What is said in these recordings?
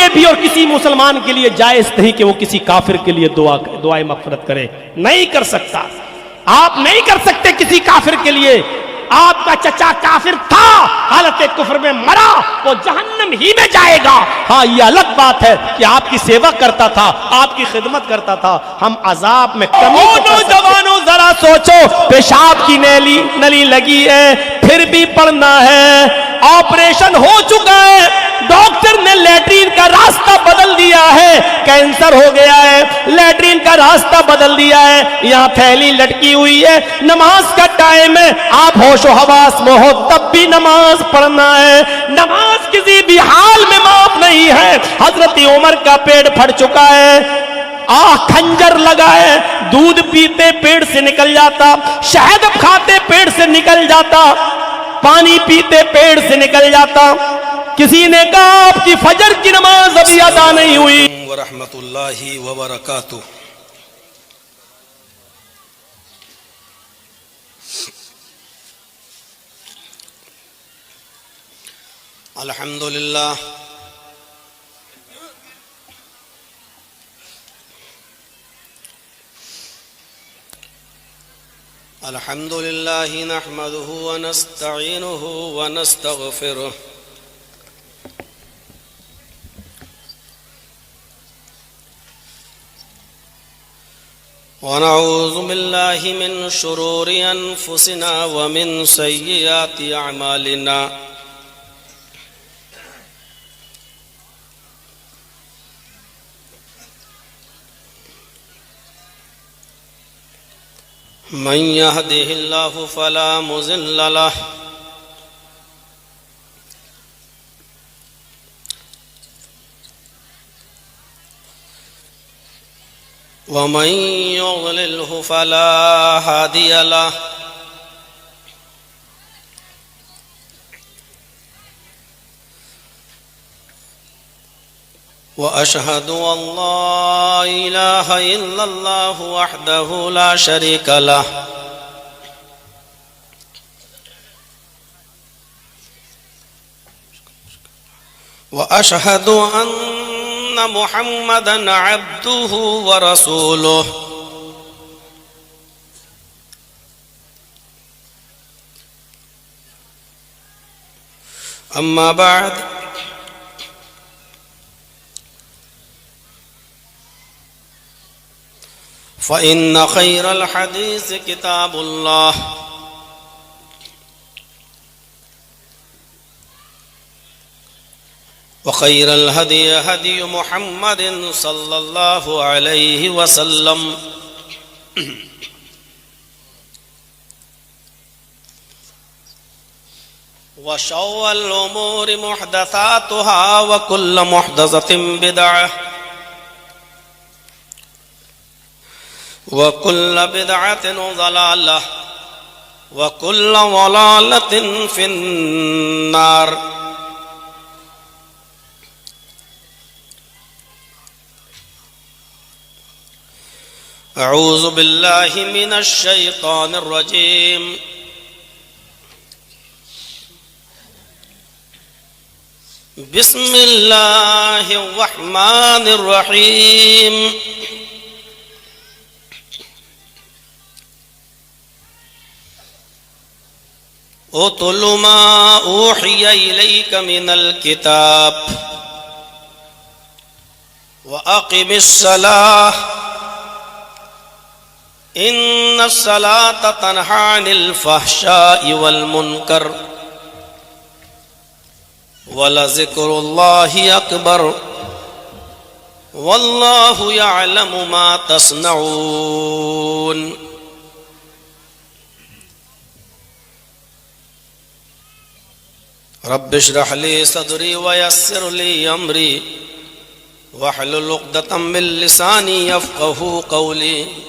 لیے بھی اور کسی مسلمان کے لیے جائز نہیں کہ وہ کسی کافر کے لیے دعائے مغفرت کرے. نہیں کر سکتا. آپ نہیں کر سکتے کسی کافر کے لیے. آپ کا چچا کافر تھا, حالت کفر میں مرا, وہ جہنم ہی میں جائے گا. ہاں یہ الگ بات ہے کہ آپ کی سیوا کرتا تھا, آپ کی خدمت کرتا تھا. ہم عذاب میں کمی. نوجوانوں ذرا سوچو, پیشاب کی نلی لگی ہے پھر بھی پڑھنا ہے. آپریشن ہو چکا ہے, ڈاکٹر نے لیٹرین کا راستہ بدل دیا ہے, کینسر ہو گیا ہے, لیٹرین کا راستہ بدل دیا ہے, یہاں تھیلی لٹکی ہوئی ہے, نماز کا ٹائم ہے, آپ ہوش و حواس میں ہو تب بھی نماز پڑھنا ہے. نماز کسی بھی حال میں معاف نہیں ہے. حضرت عمر کا پیٹ پھٹ چکا ہے, کھنجر لگا ہے, دودھ پیتے پیٹ سے نکل جاتا, شہد کھاتے پیٹ سے نکل جاتا, پانی پیتے پیڑ سے نکل جاتا. کسی نے کہا آپ کی فجر کی نماز ابھی ادا نہیں ہوئی. ورحمۃ اللہ وبرکاتہ. الحمدللہ الحمدللہ نحمده ونستعینه ونستغفره ونعوذ باللہ من شرور انفسنا ومن سیئات اعمالنا من يهده الله فلا مضل له ومن يضلله فلا هادي له وأشهد أن لا إله إلا الله وحده لا شريك له وأشهد أن محمدًا عبده ورسوله. أما بعد فإن خير الحديث كتاب الله وخير الهدي هدي محمد صلى الله عليه وسلم وشر الأمور محدثاتها وكل محدثة بدعة وكل بدعة ضلالة وكل ضلالة في النار. أعوذ بالله من الشيطان الرجيم. بسم الله الرحمن الرحيم. اتل ما اوحي إليك من الكتاب وأقم الصلاة إن الصلاة تنهى عن الفحشاء والمنكر ولذكر الله أكبر والله يعلم ما تصنعون. رب اشرح لي صدري ويسر لي أمري واحلل عقدة من لساني يفقهوا قولي.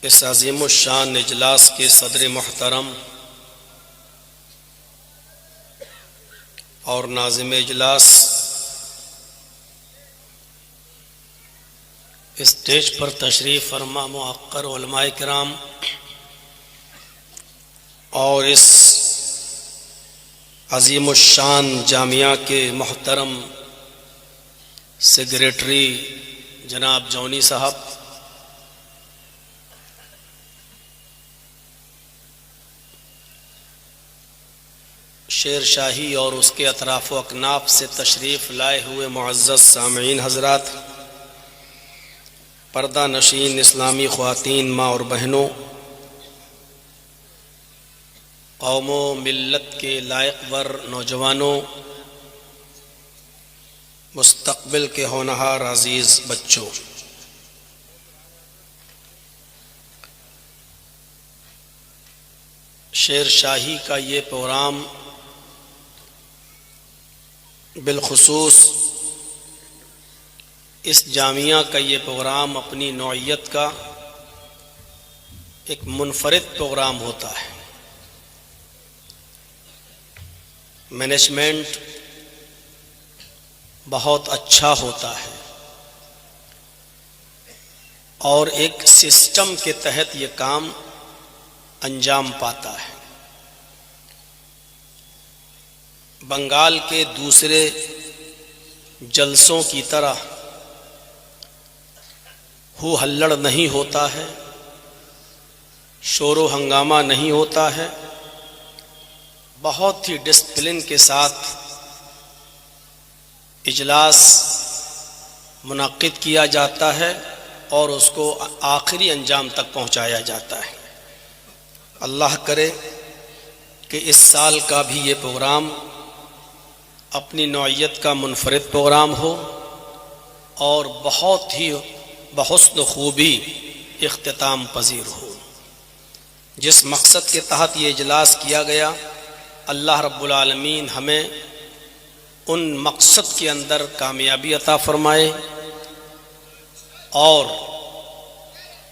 اس عظیم الشان اجلاس کے صدر محترم اور ناظم اجلاس، اسٹیج پر تشریف فرما معقر علماء کرام اور اس عظیم الشان جامعہ کے محترم سیکریٹری جناب جونی صاحب، شیر شاہی اور اس کے اطراف و اکناف سے تشریف لائے ہوئے معزز سامعین حضرات، پردہ نشین اسلامی خواتین، ماں اور بہنوں، قوم و ملت کے لائق ور نوجوانوں، مستقبل کے ہونہار عزیز بچوں، شیر شاہی کا یہ پروگرام بالخصوص اس جامعہ کا یہ پروگرام اپنی نوعیت کا ایک منفرد پروگرام ہوتا ہے۔ مینجمنٹ بہت اچھا ہوتا ہے اور ایک سسٹم کے تحت یہ کام انجام پاتا ہے۔ بنگال کے دوسرے جلسوں کی طرح ہو ہلڑ نہیں ہوتا ہے، شور و ہنگامہ نہیں ہوتا ہے، بہت ہی ڈسپلن کے ساتھ اجلاس منعقد کیا جاتا ہے اور اس کو آخری انجام تک پہنچایا جاتا ہے۔ اللہ کرے کہ اس سال کا بھی یہ پروگرام اپنی نوعیت کا منفرد پروگرام ہو اور بہت ہی بحسن خوبی اختتام پذیر ہو۔ جس مقصد کے تحت یہ اجلاس کیا گیا، اللہ رب العالمین ہمیں ان مقصد کے اندر کامیابی عطا فرمائے اور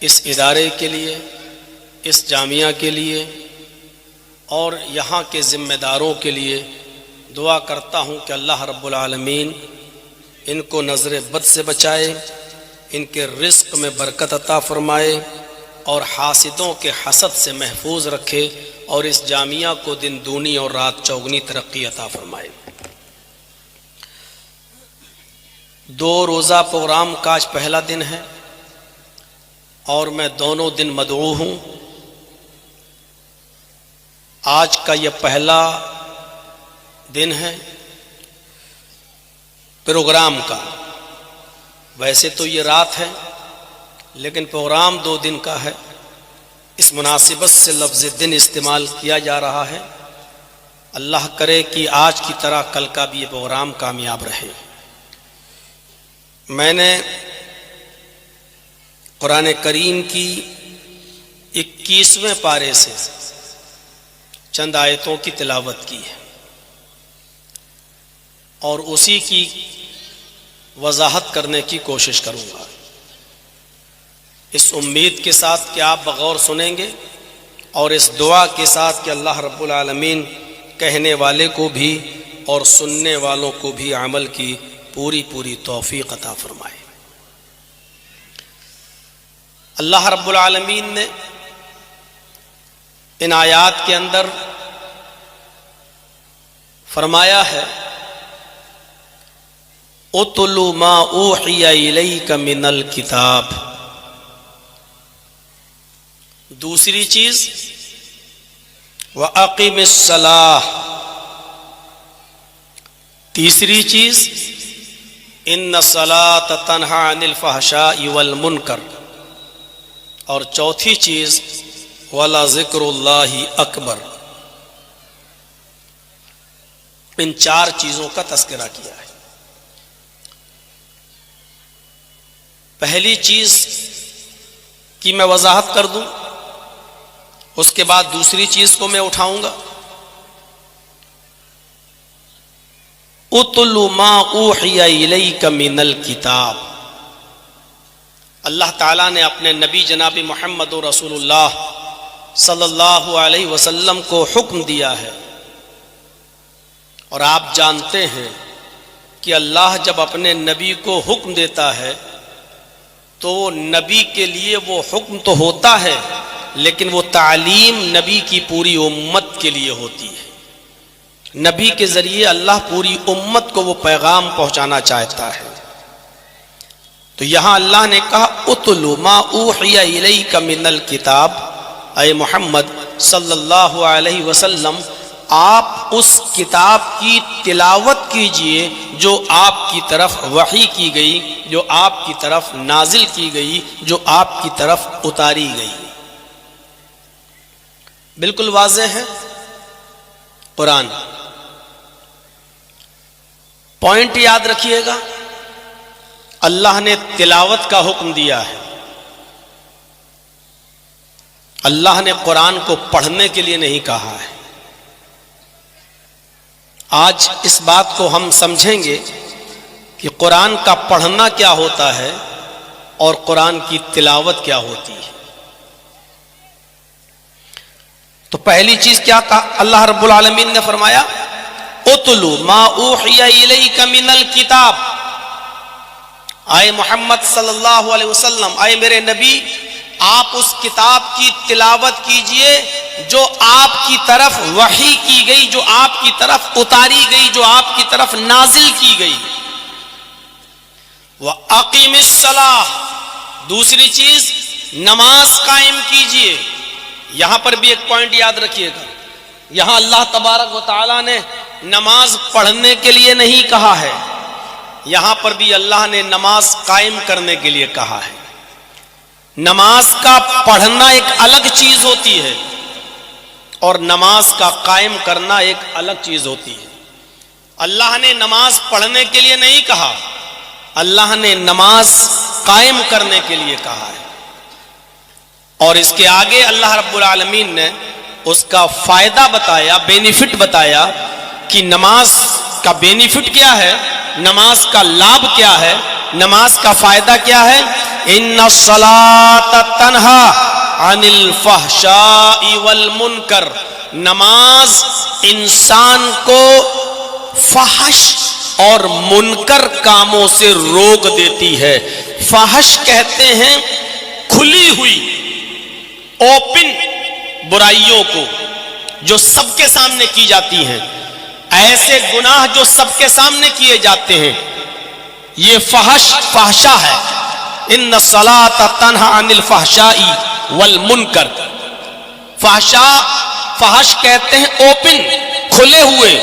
اس ادارے کے لیے، اس جامعہ کے لیے اور یہاں کے ذمہ داروں کے لیے دعا کرتا ہوں کہ اللہ رب العالمین ان کو نظر بد سے بچائے، ان کے رزق میں برکت عطا فرمائے اور حاسدوں کے حسد سے محفوظ رکھے اور اس جامعہ کو دن دونی اور رات چوگنی ترقی عطا فرمائے۔ 2 روزہ پروگرام کا آج پہلا دن ہے اور میں دونوں دن مدعو ہوں۔ آج کا یہ پہلا دن ہے پروگرام کا، ویسے تو یہ رات ہے لیکن پروگرام 2 دن کا ہے، اس مناسبت سے لفظ دن استعمال کیا جا رہا ہے۔ اللہ کرے کہ آج کی طرح کل کا بھی یہ پروگرام کامیاب رہے۔ میں نے قرآن کریم کی 21ویں پارے سے چند آیتوں کی تلاوت کی ہے اور اسی کی وضاحت کرنے کی کوشش کروں گا، اس امید کے ساتھ کہ آپ بغور سنیں گے اور اس دعا کے ساتھ کہ اللہ رب العالمین کہنے والے کو بھی اور سننے والوں کو بھی عمل کی پوری توفیق عطا فرمائے۔ اللہ رب العالمین نے ان آیات کے اندر فرمایا ہے اتل ما اوحی الیک من الکتاب۔ دوسری چیز وَأَقِمِ الصَّلَاةَ۔ تیسری چیز ان الصلاۃ تنہی عن الفحشاء والمنکر، اور چوتھی چیز وَلَذِكْرُ اللَّهِ اکبر۔ ان 4 چیزوں کا تذکرہ کیا ہے۔ پہلی چیز کی میں وضاحت کر دوں، اس کے بعد دوسری چیز کو میں اٹھاؤں گا۔ اتل ما اوحی الیک من الکتاب، اللہ تعالیٰ نے اپنے نبی جناب محمد رسول اللہ صلی اللہ علیہ وسلم کو حکم دیا ہے، اور آپ جانتے ہیں کہ اللہ جب اپنے نبی کو حکم دیتا ہے تو نبی کے لیے وہ حکم تو ہوتا ہے لیکن وہ تعلیم نبی کی پوری امت کے لیے ہوتی ہے۔ نبی کے ذریعے اللہ پوری امت کو وہ پیغام پہنچانا چاہتا ہے. تو یہاں اللہ نے کہا اتلو ما اوحی الیک من الکتاب، اے محمد صلی اللہ علیہ وسلم آپ اس کتاب کی تلاوت کیجئے جو آپ کی طرف وحی کی گئی، جو آپ کی طرف نازل کی گئی، جو آپ کی طرف اتاری گئی. بالکل واضح ہے قرآن. پوائنٹ یاد رکھیے گا، اللہ نے تلاوت کا حکم دیا ہے. اللہ نے قرآن کو پڑھنے کے لیے نہیں کہا ہے. آج اس بات کو ہم سمجھیں گے کہ قرآن کا پڑھنا کیا ہوتا ہے اور قرآن کی تلاوت کیا ہوتی ہے. تو پہلی چیز کیا کہا اللہ رب العالمین نے فرمایا اتلو ما اوحی الیک من الکتاب. آئے محمد صلی اللہ علیہ وسلم، آئے میرے نبی، آپ اس کتاب کی تلاوت کیجئے جو آپ کی طرف وحی کی گئی، جو آپ کی طرف اتاری گئی، جو آپ کی طرف نازل کی گئی. وَأَقِمِ الصَّلَاةَ، دوسری چیز نماز قائم کیجئے. یہاں پر بھی ایک پوائنٹ یاد رکھیے گا، یہاں اللہ تبارک و تعالی نے نماز پڑھنے کے لیے نہیں کہا ہے، یہاں پر بھی اللہ نے نماز قائم کرنے کے لیے کہا ہے. نماز کا پڑھنا ایک الگ چیز ہوتی ہے اور نماز کا قائم کرنا ایک الگ چیز ہوتی ہے. اللہ نے نماز پڑھنے کے لیے نہیں کہا، اللہ نے نماز قائم کرنے کے لیے کہا ہے. اور اس کے آگے اللہ رب العالمین نے اس کا فائدہ بتایا، بینیفٹ بتایا کہ نماز کا بینیفٹ کیا ہے، نماز کا لابھ کیا ہے، نماز کا فائدہ کیا ہے. ان الصلاۃ تنہا عن الفحشاء والمنکر، نماز انسان کو فحش اور منکر کاموں سے روک دیتی ہے. فحش کہتے ہیں کھلی ہوئی اوپن برائیوں کو جو سب کے سامنے کی جاتی ہیں، ایسے گناہ جو سب کے سامنے کیے جاتے ہیں، یہ فحشا ہے. ان الصلاۃ تنہا عن الفحشاء والمنکر. فحش کہتے ہیں اوپن، کھلے ہوئے،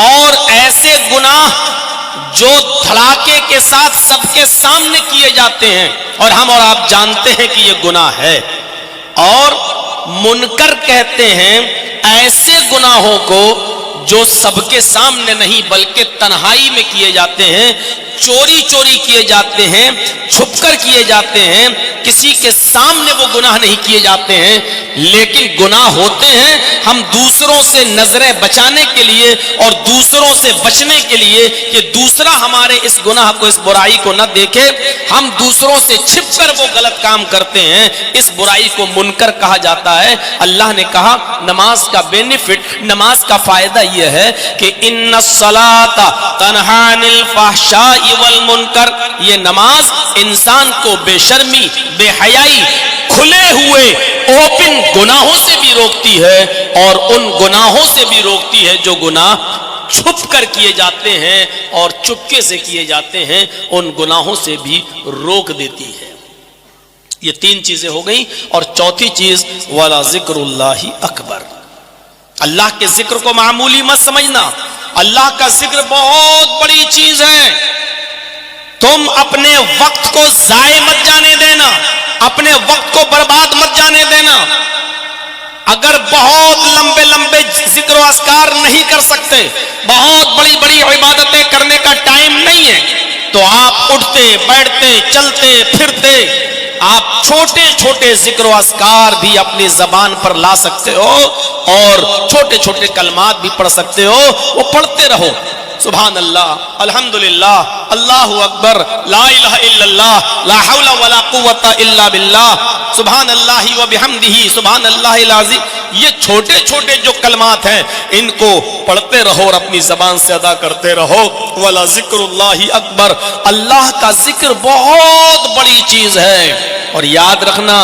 اور ایسے گناہ جو دھڑاکے کے ساتھ سب کے سامنے کیے جاتے ہیں اور ہم اور آپ جانتے ہیں کہ یہ گناہ ہے. اور منکر کہتے ہیں ایسے گناہوں کو جو سب کے سامنے نہیں بلکہ تنہائی میں کیے جاتے ہیں، چوری چوری کیے جاتے ہیں، چھپ کر کیے جاتے ہیں، کسی کے سامنے وہ گناہ نہیں کیے جاتے ہیں لیکن گناہ ہوتے ہیں. ہم دوسروں سے نظریں بچانے کے لیے اور دوسروں سے بچنے کے لیے کہ دوسرا ہمارے اس گناہ کو، اس برائی کو نہ دیکھے، ہم دوسروں سے چھپ کر وہ غلط کام کرتے ہیں. اس برائی کو منکر کہا جاتا ہے. اللہ نے کہا نماز کا بینیفٹ، نماز کا فائدہ یہ ہے کہ ان الصلاۃ تنہا عن الفحشاء والمنکر، یہ نماز انسان کو بے شرمی، بے حیائی، کھلے ہوئے اوپن گناہوں سے بھی روکتی ہے اور ان گناہوں سے بھی روکتی ہے جو گناہ چھپ کر کیے جاتے ہیں اور چپکے سے کیے جاتے ہیں، ان گناہوں سے بھی روک دیتی ہے. یہ تین چیزیں ہو گئی. اور چوتھی چیز وَلَا ذِكْرُ اللَّهِ أَكْبَرُ، اللہ کے ذکر کو معمولی مت سمجھنا. اللہ کا ذکر بہت بڑی چیز ہے. تم اپنے وقت کو ضائع مت جانے دینا، اپنے وقت کو برباد مت جانے دینا. اگر بہت لمبے لمبے ذکر و اذکار نہیں کر سکتے، بہت بڑی بڑی عبادتیں کرنے کا ٹائم نہیں ہے، تو آپ اٹھتے بیٹھتے چلتے پھرتے آپ چھوٹے چھوٹے ذکر و اذکار بھی اپنی زبان پر لا سکتے ہو اور چھوٹے چھوٹے کلمات بھی پڑھ سکتے ہو. وہ پڑھتے رہو. سبحان اللہ، الحمدللہ، اللہ اکبر، لا الہ الا اللہ، لا حول ولا قوت الا باللہ، سبحان اللہ و بحمدہ، سبحان اللہ العظیم. یہ چھوٹے چھوٹے جو کلمات ہیں ان کو پڑھتے رہو اور اپنی زبان سے ادا کرتے رہو. ولا ذکر اللہ اکبر، اللہ کا ذکر بہت بڑی چیز ہے. اور یاد رکھنا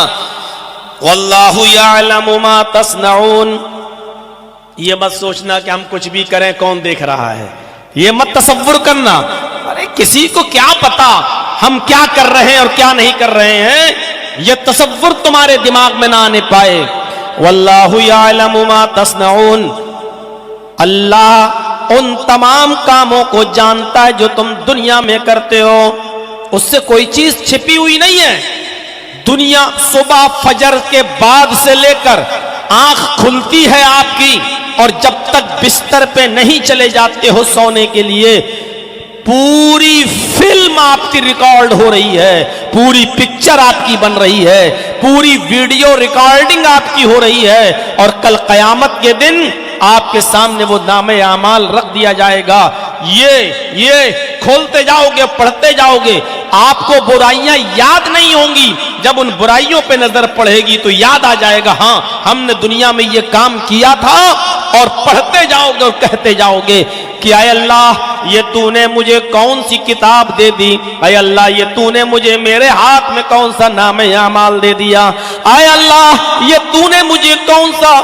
واللہ یعلم ما تصنعون، یہ مت سوچنا کہ ہم کچھ بھی کریں کون دیکھ رہا ہے، یہ مت تصور کرنا، ارے کسی کو کیا پتا ہم کیا کر رہے ہیں اور کیا نہیں کر رہے ہیں، یہ تصور تمہارے دماغ میں نہ آنے پائے۔ واللہ یعلم ما تصنعون، اللہ ان تمام کاموں کو جانتا ہے جو تم دنیا میں کرتے ہو، اس سے کوئی چیز چھپی ہوئی نہیں ہے۔ دنیا صبح فجر کے بعد سے لے کر آنکھ کھلتی ہے آپ کی اور جب تک بستر پہ نہیں چلے جاتے ہو سونے کے لیے، پوری فلم آپ کی ریکارڈ ہو رہی ہے، پوری پکچر آپ کی بن رہی ہے، پوری ویڈیو ریکارڈنگ آپ کی ہو رہی ہے، اور کل قیامت کے دن آپ کے سامنے وہ نام اعمال رکھ دیا جائے گا۔ یہ کھولتے جاؤ گے، پڑھتے جاؤ گے، آپ کو برائیاں یاد نہیں ہوں گی، جب ان برائیوں پہ نظر پڑے گی تو یاد آ جائے گا ہاں ہم نے دنیا میں یہ کام کیا تھا، اور پڑھتے جاؤ گے اور کہتے جاؤ گے کہ اے اللہ یہ تو نے مجھے کون سی کتاب دے دی، اے اللہ یہ تو نے مجھے میرے ہاتھ میں کون سا نام اعمال دے دیا، اے اللہ یہ تو نے مجھے کون سا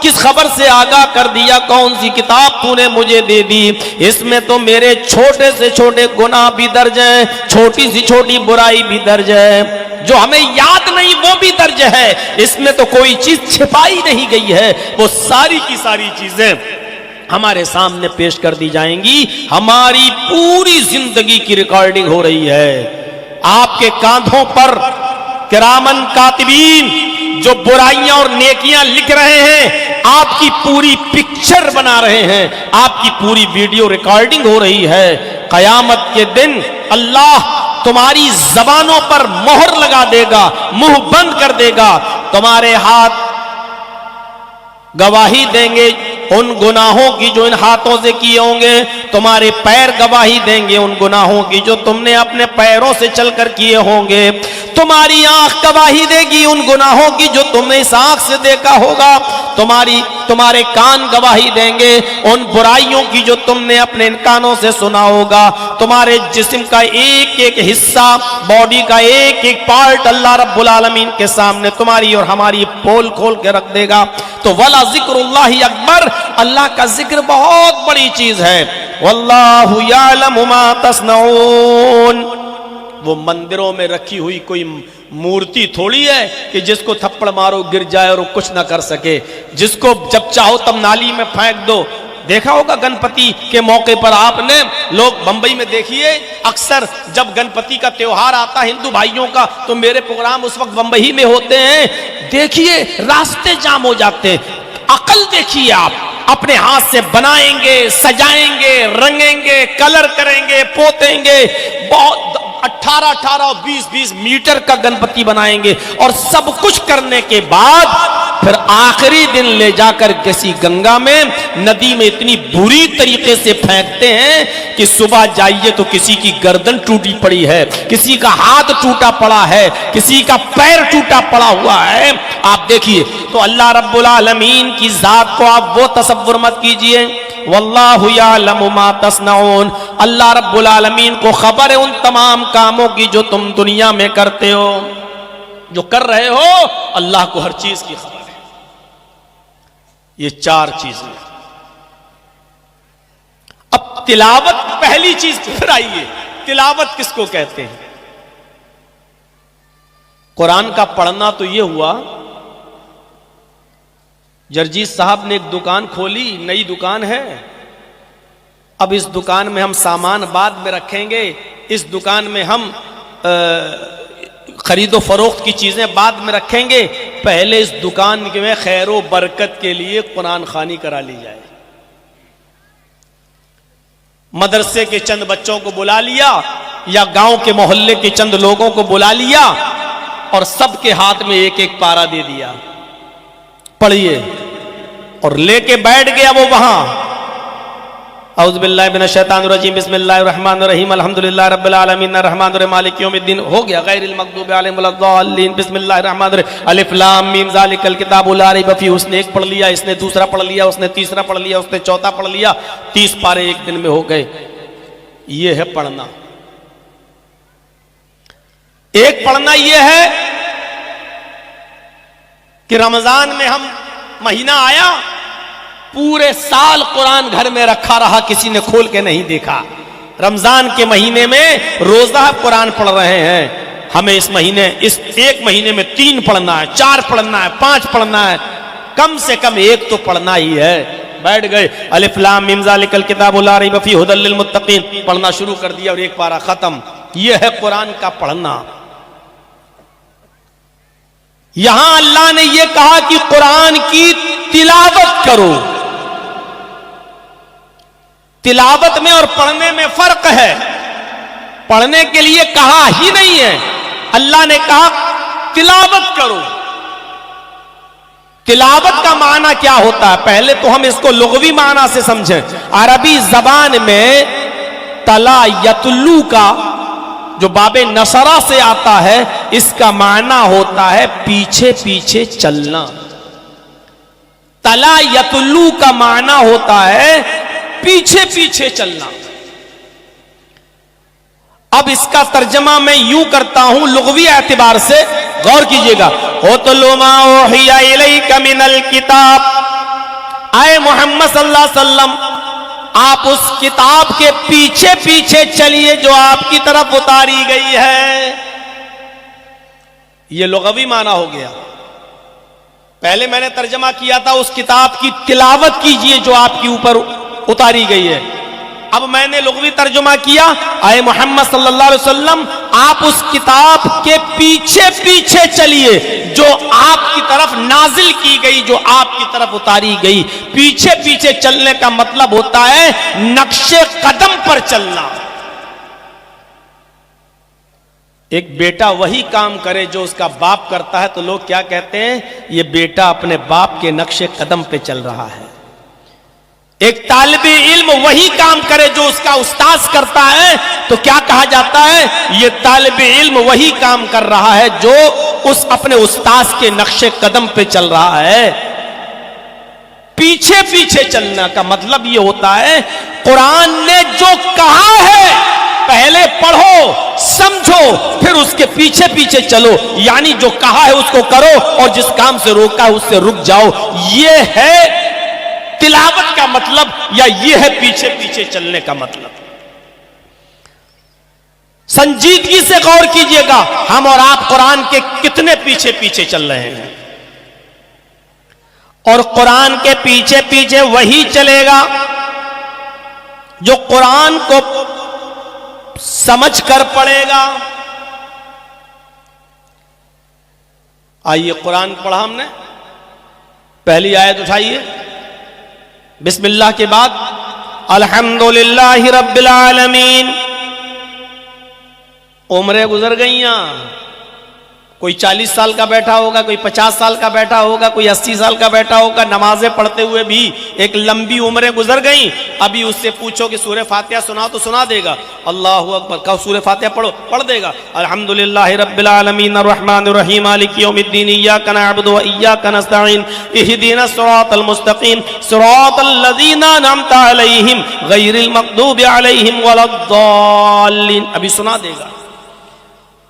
کس خبر سے آگاہ کر دیا، کون سی کتاب تو نے مجھے دے دی، اس میں تو میرے چھوٹے سے چھوٹے گناہ بھی درج ہیں، چھوٹی سی چھوٹی برائی بھی درج ہے، جو ہمیں یاد نہیں وہ بھی درج ہے، اس میں تو کوئی چیز چھپائی نہیں گئی ہے، وہ ساری کی ساری چیزیں ہمارے سامنے پیش کر دی جائیں گی۔ ہماری پوری زندگی کی ریکارڈنگ ہو رہی ہے، آپ کے کاندھوں پر کرامن کاتبین جو برائیاں اور نیکیاں لکھ رہے ہیں، آپ کی پوری پکچر بنا رہے ہیں، آپ کی پوری ویڈیو ریکارڈنگ ہو رہی ہے۔ قیامت کے دن اللہ تمہاری زبانوں پر مہر لگا دے گا، منہ بند کر دے گا، تمہارے ہاتھ گواہی دیں گے ان گناہوں کی جو ان ہاتھوں سے کیے ہوں گے، تمہارے پیر گواہی دیں گے ان گناہوں کی جو تم نے اپنے پیروں سے چل کر کیے ہوں گے، تمہاری آنکھ گواہی دے گی ان گناہوں کی جو تم نے اس آنکھ سے دیکھا ہوگا، تمہارے کان گواہی دیں گے ان برائیوں کی جو تم نے اپنے ان کانوں سے سنا ہوگا، تمہارے جسم کا ایک ایک حصہ، باڈی کا ایک ایک پارٹ اللہ رب العالمین کے سامنے تمہاری اور ہماری پول کھول کے رکھ دے گا۔ تو وَلَا ذِكْرُ اللَّهِ اکبر، اللہ کا ذکر بہت بڑی چیز ہے۔ وَاللَّهُ يَعْلَمُ مَا تَصْنَعُونَ، وہ مندروں میں رکھی ہوئی کوئی مورتی تھوڑی ہے کہ جس کو تھپڑ مارو گر جائے اور وہ کچھ نہ کر سکے، جس کو جب چاہو تب نالی میں پھینک دو۔ دیکھا ہوگا گنپتی کے موقع پر آپ نے، لوگ بمبئی میں دیکھیے اکثر جب گنپتی کا تیوہار آتا ہندو بھائیوں کا تو میرے پروگرام اس وقت بمبئی میں ہوتے ہیں، دیکھیے راستے جام ہو جاتے ہیں۔ عقل دیکھیے آپ، اپنے ہاتھ سے بنائیں گے، سجائیں گے، رنگیں گے، کلر کریں گے، پوتیں گے، بہت 18 اور 20 میٹر کا گنپتی بنائیں گے، اور سب کچھ کرنے کے بعد پھر آخری دن لے جا کر کسی گنگا میں، ندی میں اتنی بری طریقے سے پھینکتے ہیں کہ صبح جائیے تو کسی کی گردن ٹوٹی پڑی ہے، کسی کا ہاتھ ٹوٹا پڑا ہے، کسی کا پیر ٹوٹا پڑا ہوا ہے۔ آپ دیکھیے تو اللہ رب العالمین کی ذات کو آپ وہ تصور مت کیجئے۔ واللہ یعلم ما تصنعون، اللہ رب العالمین کو خبر ہے ان تمام کاموں کی جو تم دنیا میں کرتے ہو، جو کر رہے ہو، اللہ کو ہر چیز کی خبر ہے۔ یہ 4 چیزیں۔ اب تلاوت پہلی چیز پھر آئیے، تلاوت کس کو کہتے ہیں؟ قرآن کا پڑھنا تو یہ ہوا، جرجیت صاحب نے ایک دکان کھولی، نئی دکان ہے، اب اس دکان میں ہم سامان بعد میں رکھیں گے، اس دکان میں ہم خرید و فروخت کی چیزیں بعد میں رکھیں گے، پہلے اس دکان میں خیر و برکت کے لیے قرآن خوانی کرا لی جائے۔ مدرسے کے چند بچوں کو بلا لیا یا گاؤں کے محلے کے چند لوگوں کو بلا لیا اور سب کے ہاتھ میں ایک ایک پارا دے دیا، پڑھیے، اور لے کے بیٹھ گیا وہ وہاں۔ اعوذ باللہ من الشیطان الرجیم، بسم اللہ الرحمن الرحیم، الحمدللہ رب العالمین الرحمن الرحیم مالک یوم الدین، ہو گیا، غیر المغضوب علیہم ولا الضالین، بسم اللہ الرحمن الرحیم، الف لام میم ذالک الکتاب لا ریب فیہ۔ اس نے ایک پڑھ لیا، اس نے دوسرا پڑھ لیا، اس نے تیسرا پڑھ لیا، اس نے چوتھا پڑھ لیا، 30 پارے ایک دن میں ہو گئے۔ یہ ہے پڑھنا۔ ایک پڑھنا یہ ہے کہ رمضان میں ہم مہینہ آیا پورے سال قرآن گھر میں رکھا رہا, کسی نے کھول کے نہیں دیکھا. رمضان کے مہینے میں روزہ قرآن پڑھ رہے ہیں, ہمیں اس ایک مہینے میں 3 پڑھنا ہے, 4 پڑھنا ہے, 5 پڑھنا ہے, کم سے کم 1 تو پڑھنا ہی ہے. بیٹھ گئے, الف لام میم ذالک الکتاب لا ریب فیہ ھدی للمتقین, پڑھنا شروع کر دیا اور ایک پارہ ختم. یہ ہے قرآن کا پڑھنا. یہاں اللہ نے یہ کہا کہ قرآن کی تلاوت کرو. تلاوت میں اور پڑھنے میں فرق ہے. پڑھنے کے لیے کہا ہی نہیں ہے, اللہ نے کہا تلاوت کرو. تلاوت کا معنی کیا ہوتا ہے؟ پہلے تو ہم اس کو لغوی معنی سے سمجھیں. عربی زبان میں تلا یتلو کا جو باب نصرہ سے آتا ہے, اس کا معنی ہوتا ہے پیچھے پیچھے چلنا. تلا یتلو کا معنی ہوتا ہے پیچھے پیچھے چلنا. اب اس کا ترجمہ میں یوں کرتا ہوں لغوی اعتبار سے, غور کیجئے گا. اُتْلُ مَا أُوحِیَ إِلَيْکَ مِنَ الْکِتَابِ, اے محمد صلی اللہ علیہ وسلم آپ اس کتاب کے پیچھے پیچھے چلیے جو آپ کی طرف اتاری گئی ہے. یہ لغوی معنی ہو گیا. پہلے میں نے ترجمہ کیا تھا اس کتاب کی تلاوت کیجئے جو آپ کے اوپر اتاری گئی ہے. اب میں نے لغوی ترجمہ کیا, اے محمد صلی اللہ علیہ وسلم آپ اس کتاب کے پیچھے پیچھے چلیے جو آپ کی طرف نازل کی گئی, جو آپ کی طرف اتاری گئی. پیچھے پیچھے چلنے کا مطلب ہوتا ہے نقش قدم پر چلنا. ایک بیٹا وہی کام کرے جو اس کا باپ کرتا ہے تو لوگ کیا کہتے ہیں, یہ بیٹا اپنے باپ کے نقش قدم پہ چل رہا ہے. ایک طالب علم وہی کام کرے جو اس کا استاذ کرتا ہے تو کیا کہا جاتا ہے, یہ طالب علم وہی کام کر رہا ہے جو اس اپنے استاذ کے نقش قدم پہ چل رہا ہے. پیچھے پیچھے چلنا کا مطلب یہ ہوتا ہے قرآن نے جو کہا ہے پہلے پڑھو سمجھو پھر اس کے پیچھے پیچھے چلو. یعنی جو کہا ہے اس کو کرو اور جس کام سے روکا ہے اس سے رک جاؤ. یہ ہے تلاوت کا مطلب, یا یہ ہے پیچھے پیچھے چلنے کا مطلب. سنجیدگی سے غور کیجئے گا, ہم اور آپ قرآن کے کتنے پیچھے پیچھے چل رہے ہیں. اور قرآن کے پیچھے پیچھے وہی چلے گا جو قرآن کو سمجھ کر پڑھے گا. آئیے قرآن پڑھا ہم نے, پہلی آیت اٹھائیے. بسم اللہ کے بعد الحمدللہ رب العالمین. عمریں گزر گئیاں, کوئی 40 سال کا بیٹھا ہوگا, کوئی 50 سال کا بیٹھا ہوگا, کوئی 80 سال کا بیٹھا ہوگا. نمازیں پڑھتے ہوئے بھی ایک لمبی عمریں گزر گئیں. ابھی اس سے پوچھو کہ سورہ فاتحہ سنا تو سنا دے گا. اللہ اکبر, کہو سورہ فاتحہ پڑھو, پڑھ دے گا. الحمدللہ رب العالمین الرحمن الرحیم مالک یوم الدین ایاک نعبد و ایاک نستعین اہدنا الصراط المستقیم صراط الذین انعمت علیہم غیر المغضوب علیہم ولا الضالین. ابھی سنا دے گا.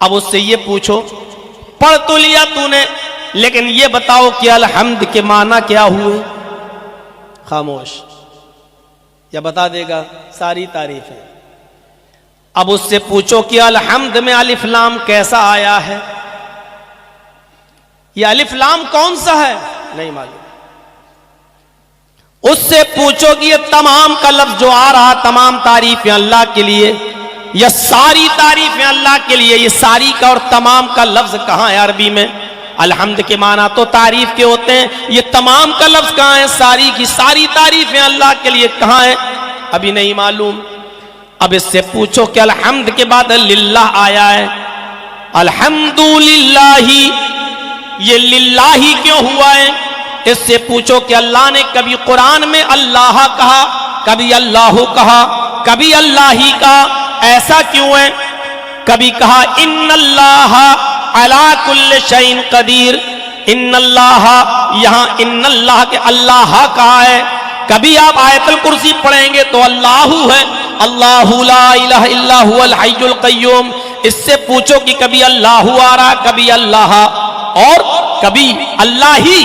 اب اس سے یہ پوچھو, پڑھ تو لیا تو نے, لیکن یہ بتاؤ کہ الحمد کے معنی کیا ہوئے؟ خاموش. یا بتا دے گا ساری تعریفیں. اب اس سے پوچھو کہ الحمد میں الف لام کیسا آیا ہے؟ یہ الف لام کون سا ہے؟ نہیں معلوم. اس سے پوچھو کہ یہ تمام کا لفظ جو آ رہا, تمام تعریفیں اللہ کے لیے, یا ساری تعریفیں اللہ کے لیے, یہ ساری کا اور تمام کا لفظ کہاں ہے عربی میں؟ الحمد کے معنی تو تعریف کے ہوتے ہیں, یہ تمام کا لفظ کہاں ہے؟ ساری کی ساری تعریفیں اللہ کے لیے کہاں ہیں؟ ابھی نہیں معلوم. اب اس سے پوچھو کہ الحمد کے بعد للہ آیا ہے, الحمدللہ, یہ للہ کیوں ہوا ہے؟ اس سے پوچھو کہ اللہ نے کبھی قرآن میں اللہ کہا, کبھی اللہ کہا, کبھی اللہ ہی کہا, ایسا کیوں ہے؟ کبھی کہا ان اللہ علی کل شیء قدیر, ان اللہ, یہاں ان اللہ کے اللہ کہا ہے. کبھی آپ آیت الکرسی پڑھیں گے تو اللہ ہے, اللہ لا الہ الا هو الحی القیوم. اس سے پوچھو کہ کبھی اللہ آ رہا, کبھی اللہ اور کبھی اللہ ہی,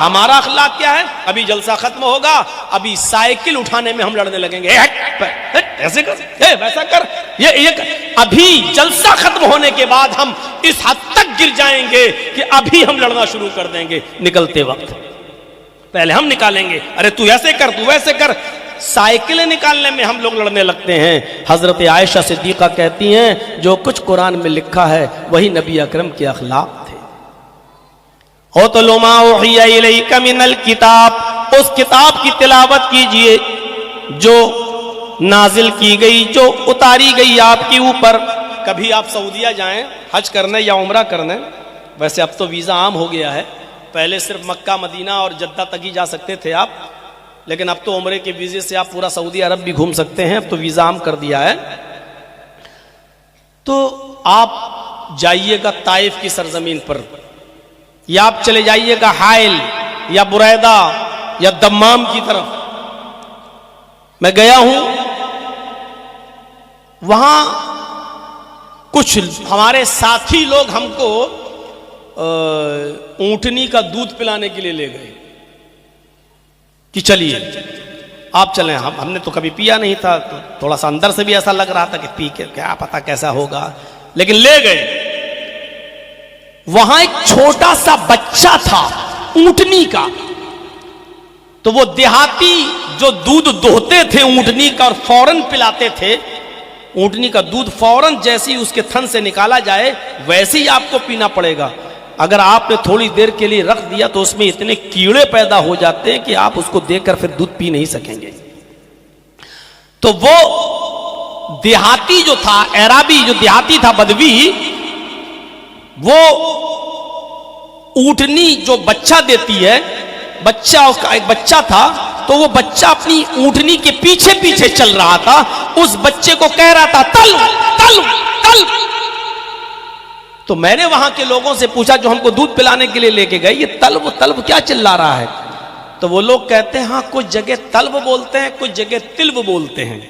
ہمارا اخلاق کیا ہے؟ ابھی جلسہ ختم ہوگا، ابھی سائیکل اٹھانے میں ہم لڑنے لگیں گے، ایسے کر، ویسا کر، یہ ابھی جلسہ ختم ہونے کے بعد ہم اس حد تک گر جائیں گے کہ ابھی ہم لڑنا شروع کر دیں گے نکلتے وقت، پہلے ہم نکالیں گے، ارے تو ایسے کر، تو ویسے کر، سائیکلیں نکالنے میں ہم لوگ لڑنے لگتے ہیں۔ حضرت عائشہ صدیقہ کہتی ہیں جو کچھ قرآن میں لکھا ہے وہی نبی اکرم کے اخلاق تھے۔ اُتْلُ مَا أُوحِیَ إِلَيْکَ مِنَ الْکِتَابِ، اس کتاب کی تلاوت کیجئے جو نازل کی گئی، جو اتاری گئی آپ کے اوپر۔ کبھی آپ سعودیہ جائیں حج کرنے یا عمرہ کرنے، ویسے اب تو ویزا عام ہو گیا ہے، پہلے صرف مکہ مدینہ اور جدہ تک ہی جا سکتے تھے آپ، لیکن اب تو عمرے کے ویزے سے آپ پورا سعودی عرب بھی گھوم سکتے ہیں، اب تو ویزا عام کر دیا ہے۔ تو آپ جائیے گا طائف کی سرزمین پر، یا آپ چلے جائیے گا حائل یا بریدہ یا دمام کی طرف۔ میں گیا ہوں، وہاں کچھ ہمارے ساتھی لوگ ہم کو اونٹنی کا دودھ پلانے کے لیے لے گئے کہ چلیے آپ چلیں۔ ہم نے تو کبھی پیا نہیں تھا، تو تھوڑا سا اندر سے بھی ایسا لگ رہا تھا کہ پی کے کیا پتا کیسا ہوگا، لیکن لے گئے۔ وہاں ایک چھوٹا سا بچہ تھا اونٹنی کا، تو وہ دیہاتی جو دودھ دوہتے تھے اونٹنی کا اور فوراً پلاتے تھے، اونٹنی کا دودھ فوراً جیسے ہی اس کے تھن سے نکالا جائے ویسے ہی آپ کو پینا پڑے گا۔ اگر آپ نے تھوڑی دیر کے لیے رکھ دیا تو اس میں اتنے کیڑے پیدا ہو جاتے ہیں کہ آپ اس کو دیکھ کر پھر دودھ پی نہیں سکیں گے۔ تو وہ دیہاتی جو تھا، اعرابی جو دیہاتی تھا، بدوی، وہ اونٹنی جو بچہ دیتی ہے، بچہ اس کا ایک بچہ تھا، تو وہ بچہ اپنی اونٹنی کے پیچھے پیچھے چل رہا تھا، اس بچے کو کہہ رہا تھا تل تل تل۔ تو میں نے وہاں کے لوگوں سے پوچھا جو ہم کو دودھ پلانے کے لیے لے کے گئے، یہ تلو تلو کیا چلا رہا ہے؟ تو وہ لوگ کہتے ہیں ہاں کچھ جگہ تلو بولتے ہیں، کچھ جگہ تلو بولتے ہیں،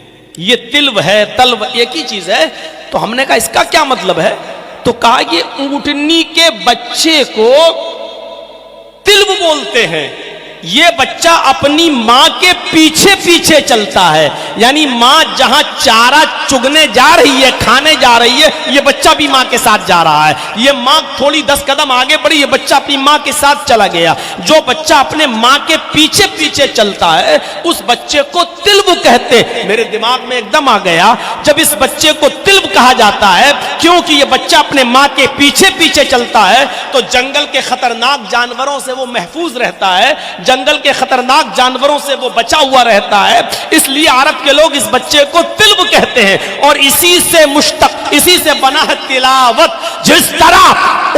یہ تلو ہے تلو ایک ہی چیز ہے۔ تو ہم نے کہا اس کا کیا مطلب ہے؟ تو کہا یہ اونٹنی کے بچے کو تلو بولتے ہیں، یہ بچہ اپنی ماں کے پیچھے پیچھے چلتا ہے، یعنی ماں جہاں چارہ چگنے جا رہی ہے، کھانے جا رہی ہے، یہ بچہ بھی ماں کے ساتھ جا رہا ہے۔ یہ ماں تھوڑی 10 قدم آگے بڑھی، یہ بچہ اپنی ماں کے ساتھ چلا گیا۔ جو بچہ اپنے ماں کے پیچھے پیچھے چلتا ہے اس بچے کو تلو کہتے۔ میرے دماغ میں ایک دم آ گیا جب اس بچے کو تلو کہا جاتا ہے کیونکہ یہ بچہ اپنے ماں کے پیچھے پیچھے چلتا ہے، تو جنگل کے خطرناک جانوروں سے وہ محفوظ رہتا ہے، جنگل کے خطرناک جانوروں سے وہ بچا ہوا رہتا ہے، اس لیے عرب کے لوگ اس بچے کو تلو کہتے ہیں۔ اور اسی سے مشتق، اسی سے بنا ہے تلاوت۔ جس طرح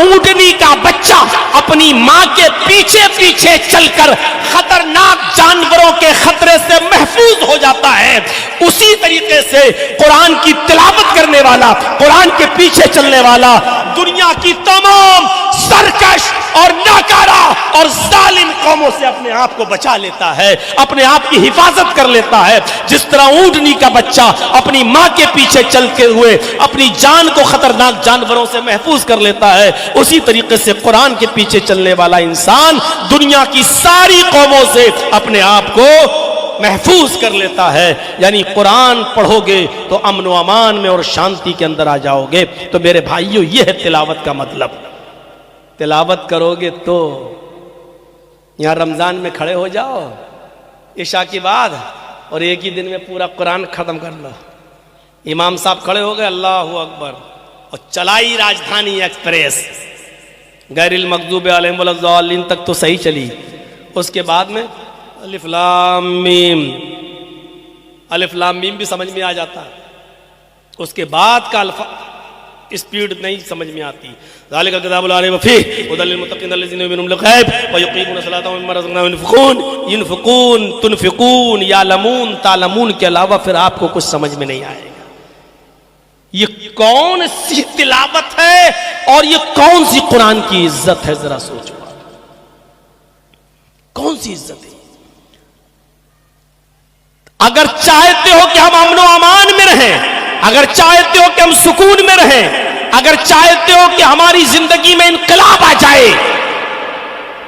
اونٹنی کا بچہ اپنی ماں کے پیچھے پیچھے چل کر خطرناک جانوروں کے خطرے سے محفوظ ہو جاتا ہے، اسی طریقے سے قرآن کی تلاوت کرنے والا، قرآن کے پیچھے چلنے والا دنیا کی تمام سرکش اور ناکارہ اور ظالم قوموں سے اپنے آپ کو بچا لیتا ہے، اپنے آپ کی حفاظت کر لیتا ہے۔ جس طرح اونٹنی کا بچہ اپنی ماں کے پیچھے چلتے ہوئے اپنی جان کو خطرناک جانوروں سے محفوظ کر لیتا ہے، اسی طریقے سے قرآن کے پیچھے چلنے والا انسان دنیا کی ساری قوموں سے اپنے آپ کو محفوظ کر لیتا ہے۔ یعنی قرآن پڑھو گے تو امن و امان میں اور شانتی کے اندر آ جاؤ گے۔ تو میرے بھائیو یہ ہے تلاوت کا مطلب۔ تلاوت کرو گے تو یہاں رمضان میں کھڑے ہو جاؤ عشاء کے بعد اور ایک ہی دن میں پورا قرآن ختم کر لو۔ امام صاحب کھڑے ہو گئے اللہ اکبر اور چلائی راجدھانی ایکسپریس، غیر المغضوب علیہم ولا الضالین تک تو صحیح چلی، اس کے بعد میں الف لام میم، الف لام میم بھی سمجھ میں آ جاتا ہے، اس کے بعد کا اسپیڈ نہیں سمجھ میں آتی۔ ذالک الکتاب لا ریب فیہ ھدی للمتقین الذین یؤمنون بالغیب ویقیمون الصلاۃ ومما رزقناہم ينفقون۔ ينفقون، تنفقون، یعلمون، تعلمون کے علاوہ پھر آپ کو کچھ سمجھ میں نہیں آئے گا۔ یہ کون سی تلاوت ہے اور یہ کون سی قرآن کی عزت ہے، ذرا سوچو، کون سی عزت ہے؟ اگر چاہتے ہو کہ ہم امن و امان میں رہیں، اگر چاہتے ہو کہ ہم سکون میں رہیں، اگر چاہتے ہو کہ ہماری زندگی میں انقلاب آ جائے،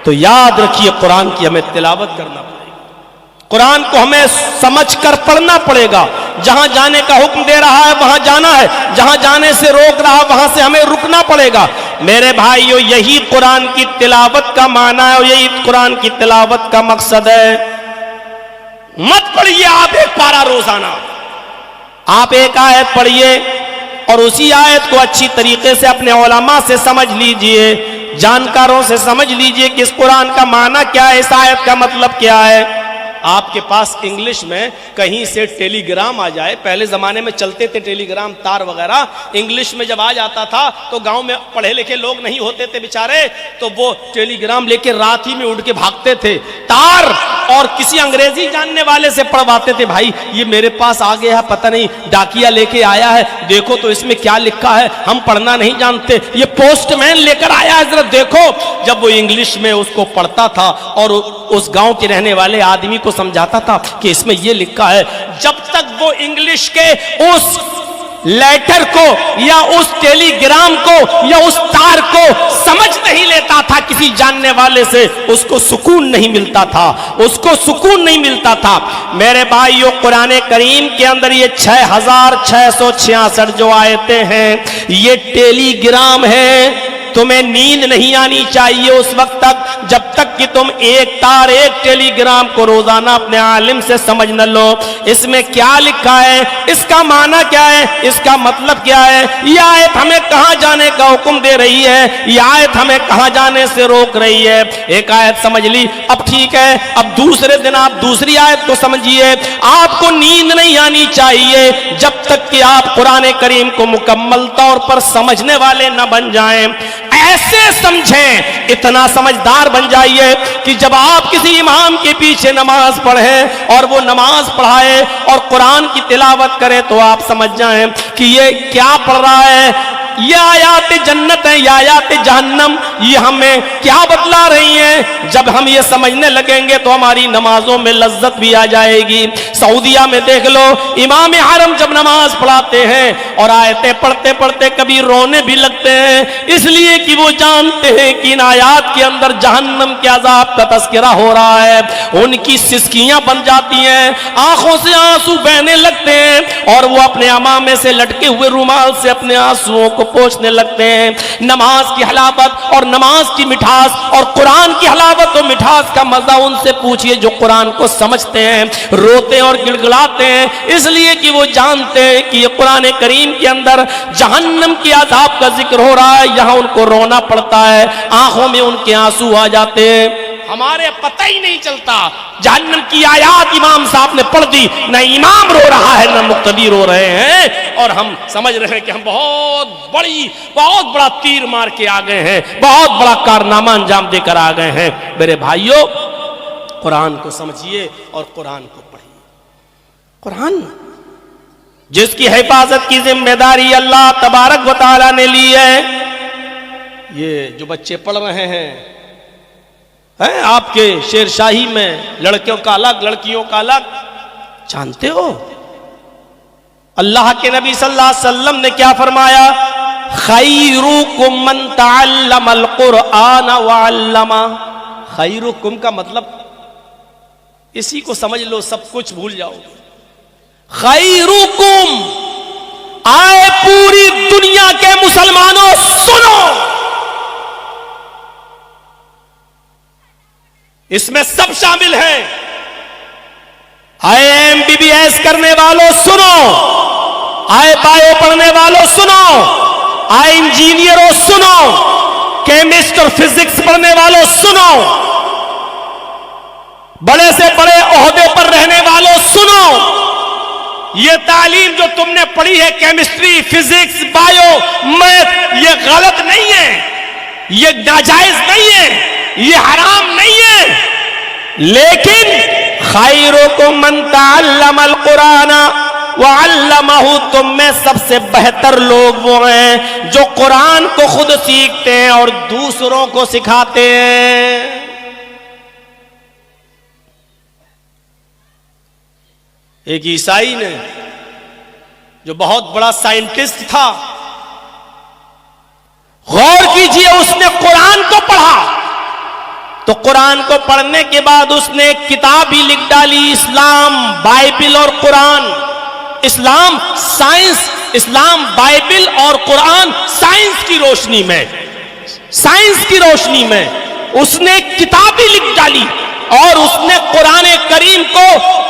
تو یاد رکھیے قرآن کی ہمیں تلاوت کرنا پڑے گا، قرآن کو ہمیں سمجھ کر پڑھنا پڑے گا. جہاں جانے کا حکم دے رہا ہے وہاں جانا ہے، جہاں جانے سے روک رہا ہے وہاں سے ہمیں رکنا پڑے گا. میرے بھائیو، یہی قرآن کی تلاوت کا معنی ہے اور یہی قرآن کی تلاوت کا مقصد ہے. مت پڑھیے آپ ایک پارہ روزانہ، آپ ایک آیت پڑھیے اور اسی آیت کو اچھی طریقے سے اپنے علماء سے سمجھ لیجئے، جانکاروں سے سمجھ لیجئے کہ اس قرآن کا معنی کیا ہے، اس آیت کا مطلب کیا ہے. آپ کے پاس انگلش میں کہیں سے ٹیلی گرام آ جائے، پہلے زمانے میں چلتے تھے ٹیلی گرام تار وغیرہ، انگلش میں جب آ جاتا تھا تو گاؤں میں پڑھے لکھے لوگ نہیں ہوتے تھے بیچارے، تو وہ ٹیلی گرام لے کے رات ہی میں اڑ کے بھاگتے تھے تار، اور کسی انگریزی جاننے والے سے پڑھواتے تھے. بھائی یہ میرے پاس آ گیا ہے، پتہ نہیں ڈاکیا لے کے آیا ہے، دیکھو تو اس میں کیا لکھا ہے، ہم پڑھنا نہیں جانتے، یہ پوسٹ مین لے کر آیا ہے، ذرا دیکھو. جب وہ انگلش میں اس کو پڑھتا تھا اور اس گاؤں کے رہنے والے آدمی کو سمجھاتا تھا کہ اس میں یہ لکھا ہے، جب تک وہ انگلش کے اس لیٹر کو یا اس ٹیلی گرام کو یا اس تار کو سمجھ نہیں لیتا تھا کسی جاننے والے سے، اس کو سکون نہیں ملتا تھا، اس کو سکون نہیں ملتا تھا. میرے بھائیو، قرآن کریم کے اندر یہ 6666 جو آیتیں ہیں یہ ٹیلی گرام ہیں. تمہیں نیند نہیں آنی چاہیے اس وقت تک جب تک کہ تم ایک تار، ایک ٹیلی گرام کو روزانہ اپنے عالم سے سمجھ نہ لو. اس میں کیا لکھا ہے، اس کا معنی کیا ہے، اس کا مطلب کیا ہے، یہ آیت ہمیں کہاں جانے کا حکم دے رہی ہے، یہ آیت ہمیں کہاں جانے سے روک رہی ہے. ایک آیت سمجھ لی، اب ٹھیک ہے، اب دوسرے دن آپ دوسری آیت کو سمجھیے. آپ کو نیند نہیں آنی چاہیے جب تک کہ آپ قرآن کریم کو مکمل طور پر سمجھنے والے نہ بن جائیں. ایسے سمجھیں، اتنا سمجھدار بن جائیے کہ جب آپ کسی امام کے پیچھے نماز پڑھیں اور وہ نماز پڑھائے اور قرآن کی تلاوت کرے تو آپ سمجھ جائیں کہ یہ کیا پڑھ رہا ہے، یہ آیات جنت ہیں یا آیات جہنم، یہ ہمیں کیا بتلا رہی ہیں. جب ہم یہ سمجھنے لگیں گے تو ہماری نمازوں میں لذت بھی آ جائے گی. سعودیہ میں دیکھ لو، امام حرم جب نماز پڑھاتے ہیں اور آیتیں پڑھتے پڑھتے کبھی رونے بھی لگتے ہیں، اس لیے کہ وہ جانتے ہیں کہ ان آیات کے اندر جہنم کے عذاب کا تذکرہ ہو رہا ہے. ان کی سسکیاں بن جاتی ہیں، آنکھوں سے آنسو بہنے لگتے ہیں اور وہ اپنے عمامے سے لٹکے ہوئے رومال سے اپنے آنسوؤں کو پوچھنے لگتے ہیں. نماز کی حلاوت اور نماز کی مٹھاس اور قرآن کی حلاوت و مٹھاس کا مزہ ان سے پوچھئے جو قرآن کو سمجھتے ہیں. روتے اور گڑگڑاتے ہیں اس لیے کہ وہ جانتے ہیں کہ یہ قرآن کریم کے اندر جہنم کی عذاب کا ذکر ہو رہا ہے. یہاں ان کو رونا پڑتا ہے، آنکھوں میں ان کے آنسو آ جاتے ہیں. ہمارے پتہ ہی نہیں چلتا، جہنم کی آیات امام صاحب نے پڑھ دی، نہ امام رو رہا ہے نہ مقتدی رو رہے ہیں، اور ہم سمجھ رہے ہیں کہ ہم بہت بڑا تیر مار کے آ گئے ہیں، بہت بڑا کارنامہ انجام دے کر آ گئے ہیں. میرے بھائیو، قرآن کو سمجھیے اور قرآن کو پڑھیے. قرآن جس کی حفاظت کی ذمہ داری اللہ تبارک و تعالی نے لی ہے. یہ جو بچے پڑھ رہے ہیں آپ کے شیر شاہی میں لڑکیوں کا الگ لڑکیوں کا الگ، جانتے ہو اللہ کے نبی صلی اللہ علیہ وسلم نے کیا فرمایا؟ خیرکم من تعلم القرآن وعلمہ. خیرکم کا مطلب اسی کو سمجھ لو، سب کچھ بھول جاؤ. خیرکم، آئے پوری دنیا کے مسلمانوں سنو، اس میں سب شامل ہیں. آئے MBBS کرنے والوں سنو، آئے بایو پڑھنے والوں سنو، آئے انجینئروں سنو، کیمسٹ اور فزکس پڑھنے والوں سنو، بڑے سے بڑے عہدے پر رہنے والوں سنو. یہ تعلیم جو تم نے پڑھی ہے، کیمسٹری، فزکس، بایو، میتھ، یہ غلط نہیں ہے، یہ ناجائز نہیں ہے، یہ حرام نہیں ہے، لیکن خیرکم من تعلم القرآن وعلمہ، تم میں سب سے بہتر لوگ وہ ہیں جو قرآن کو خود سیکھتے ہیں اور دوسروں کو سکھاتے ہیں. ایک عیسائی نے جو بہت بڑا سائنٹسٹ تھا، غور کیجئے، اس نے قرآن کو پڑھا تو قرآن کو پڑھنے کے بعد اس نے ایک کتاب ہی لکھ ڈالی، اسلام، بائبل اور قرآن۔ اسلام سائنس، اسلام بائبل اور قرآن سائنس کی روشنی میں، سائنس کی روشنی میں اس نے ایک کتاب ہی لکھ ڈالی، اور اس نے قرآن کریم کو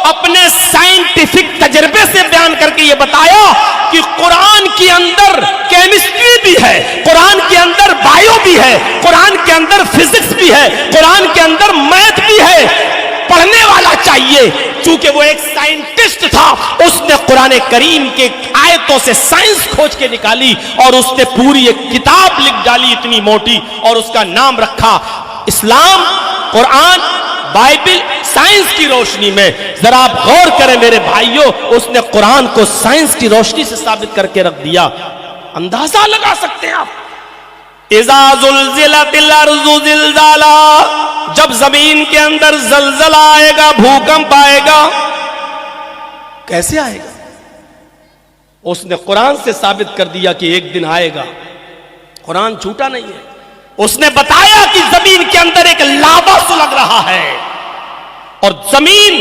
اپنے سائنٹیفک تجربے سے بیان کر کے یہ بتایا کہ قرآن کے اندر کیمسٹری بھی ہے، قرآن کے اندر بایو بھی ہے، قرآن کے اندر فزکس بھی ہے، قرآن کے اندر میتھ بھی ہے۔ پڑھنے والا چاہیے، چونکہ وہ ایک سائنٹسٹ تھا، اس نے قرآن کریم کے آیتوں سے سائنس کھوج کے نکالی اور اس نے پوری ایک کتاب لکھ ڈالی اتنی موٹی، اور اس کا نام رکھا اسلام، قرآن، بائبل، سائنس کی روشنی میں۔ ذرا آپ غور کریں میرے بھائیوں، اس نے قرآن کو سائنس کی روشنی سے ثابت کر کے رکھ دیا۔ اندازہ لگا سکتے ہیں آپ، اذا زلزلت الارض زلزالها، جب زمین کے اندر زلزلہ آئے گا، بھوکمپ آئے گا، کیسے آئے گا؟ اس نے قرآن سے ثابت کر دیا کہ ایک دن آئے گا۔ قرآن جھوٹا نہیں ہے۔ اس نے بتایا کہ زمین کے اندر ایک لاوا سلگ رہا ہے، اور زمین،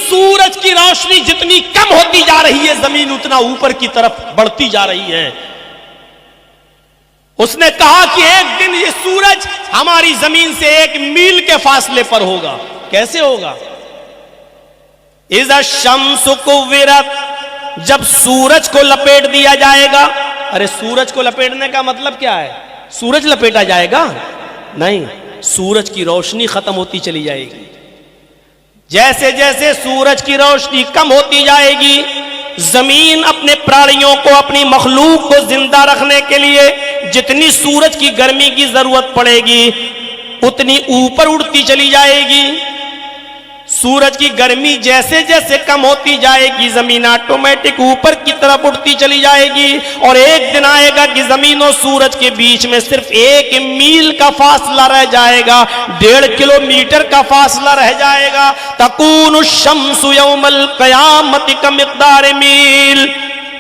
سورج کی روشنی جتنی کم ہوتی جا رہی ہے، زمین اتنا اوپر کی طرف بڑھتی جا رہی ہے۔ اس نے کہا کہ ایک دن یہ سورج ہماری زمین سے 1 میل کے فاصلے پر ہوگا۔ کیسے ہوگا؟ اذا الشمس کورت، جب سورج کو لپیٹ دیا جائے گا۔ ارے سورج کو لپیٹنے کا مطلب کیا ہے؟ سورج لپیٹا جائے گا؟ نہیں، سورج کی روشنی ختم ہوتی چلی جائے گی۔ جیسے جیسے سورج کی روشنی کم ہوتی جائے گی، زمین اپنے پرانیوں کو، اپنی مخلوق کو زندہ رکھنے کے لیے جتنی سورج کی گرمی کی ضرورت پڑے گی اتنی اوپر اڑتی چلی جائے گی۔ سورج کی گرمی جیسے جیسے کم ہوتی جائے گی، زمین آٹومیٹک اوپر کی طرف اٹھتی چلی جائے گی، اور ایک دن آئے گا کہ زمین اور سورج کے بیچ میں صرف 1 میل کا فاصلہ رہ جائے گا، 1.5 کلومیٹر کا فاصلہ رہ جائے گا۔ تکون الشمس یوم القیامت کمقدار میل۔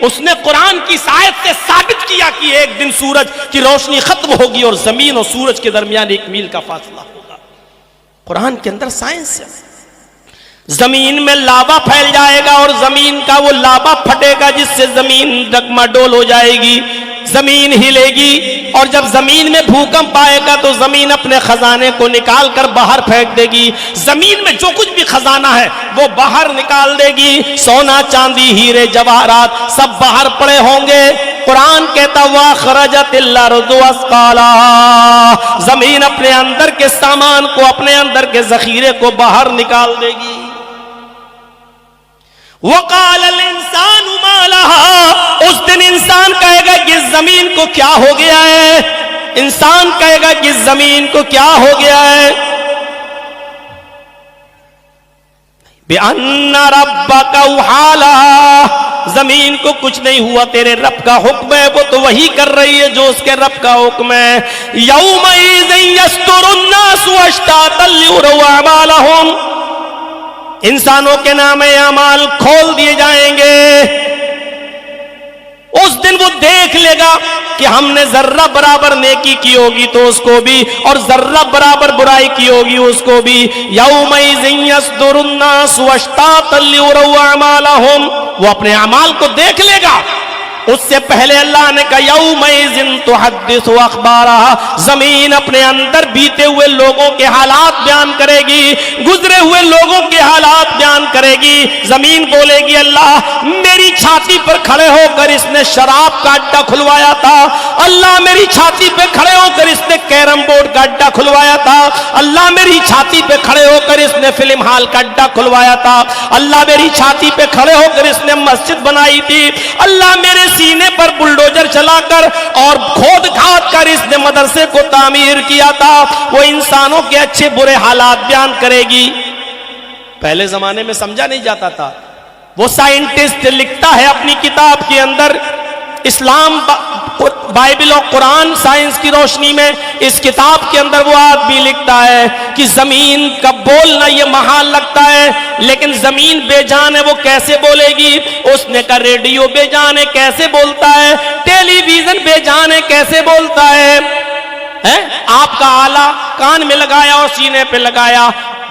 اس نے قرآن کی آیت سے ثابت کیا کہ ایک دن سورج کی روشنی ختم ہوگی اور زمین اور سورج کے درمیان 1 میل کا فاصلہ ہوگا۔ قرآن کے اندر سائنس ہے۔ زمین میں لاوا پھیل جائے گا، اور زمین کا وہ لاوا پھٹے گا جس سے زمین ڈگمڈول ہو جائے گی، زمین ہلے گی، اور جب زمین میں بھوکمپ آئے گا تو زمین اپنے خزانے کو نکال کر باہر پھینک دے گی۔ زمین میں جو کچھ بھی خزانہ ہے وہ باہر نکال دے گی، سونا، چاندی، ہیرے، جواہرات سب باہر پڑے ہوں گے۔ قرآن کہتا وَأَخْرَجَتِ الْأَرْضُ أَثْقَالَهَا، زمین اپنے اندر کے سامان کو، اپنے اندر کے ذخیرے کو باہر نکال دے گی۔ وَقَالَ الْإِنسَانُ مَا لَهَا، اس دن انسان کہے گا کہ زمین کو کیا ہو گیا ہے، انسان کہے گا کہ زمین کو کیا ہو گیا ہے۔ بِأَنَّ رَبَّكَ أَوْحَىٰ لَهَا، زمین کو کچھ نہیں ہوا، تیرے رب کا حکم ہے، وہ تو وہی کر رہی ہے جو اس کے رب کا حکم ہے۔ يَوْمَئِذٍ يَصْدُرُ النَّاسُ أَشْتَاتًا لِيُرَوْا أَعْمَالَهُمْ، انسانوں کے نام اعمال کھول دیے جائیں گے۔ اس دن وہ دیکھ لے گا کہ ہم نے ذرہ برابر نیکی کی ہوگی تو اس کو بھی، اور ذرہ برابر برائی کی ہوگی اس کو بھی۔ یومئذ یصدر الناس اشتاتا لیروا اعمالهم، وہ اپنے اعمال کو دیکھ لے گا۔ اس سے پہلے اللہ نے کہا یومئذ تحدث اخبارها، زمین اپنے اندر بیتے ہوئے لوگوں کے حالات بیان کرے گی، گزرے ہوئے لوگوں کے حالات بیان کرے گی۔ زمین بولے گی اللہ میری چھاتی پر کھڑے ہو کر اس نے شراب کا اڈا کھلوایا تھا، اللہ میری چھاتی پہ کھڑے ہو کر اس نے کیرم بورڈ کا اڈا کھلوایا تھا، اللہ میری چھاتی پہ کھڑے ہو کر اس نے فلم ہال کا اڈا کھلوایا تھا، اللہ میری چھاتی پہ کھڑے ہو کر اس نے مسجد بنائی تھی، اللہ میرے سینے پر بلڈوزر چلا کر اور کھود کھاد کر اس نے مدرسے کو تعمیر کیا تھا۔ وہ انسانوں کے اچھے برے حالات بیان کرے گی۔ پہلے زمانے میں سمجھا نہیں جاتا تھا، وہ سائنٹسٹ لکھتا ہے اپنی کتاب کے اندر، اسلام، بائبل اور قرآن سائنس کی روشنی میں، اس کتاب کے اندر وہ آدمی لکھتا ہے کہ زمین کا بولنا یہ محال لگتا ہے، لیکن زمین بے جان ہے، وہ کیسے بولے گی؟ اس نے کہا ریڈیو بے جان ہے، کیسے بولتا ہے؟ ٹیلی ویژن بے جان ہے، کیسے بولتا ہے؟ آپ کا آلہ کان میں لگایا اور سینے پہ لگایا،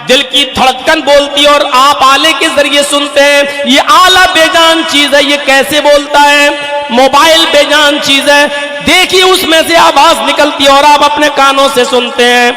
دل کی دھڑکن بولتی ہے اور آپ آلے کے ذریعے سنتے ہیں۔ یہ آلہ بے جان چیز ہے، یہ کیسے بولتا ہے؟ موبائل بے جان چیز ہے، دیکھیے اس میں سے آواز نکلتی ہے اور آپ اپنے کانوں سے سنتے ہیں۔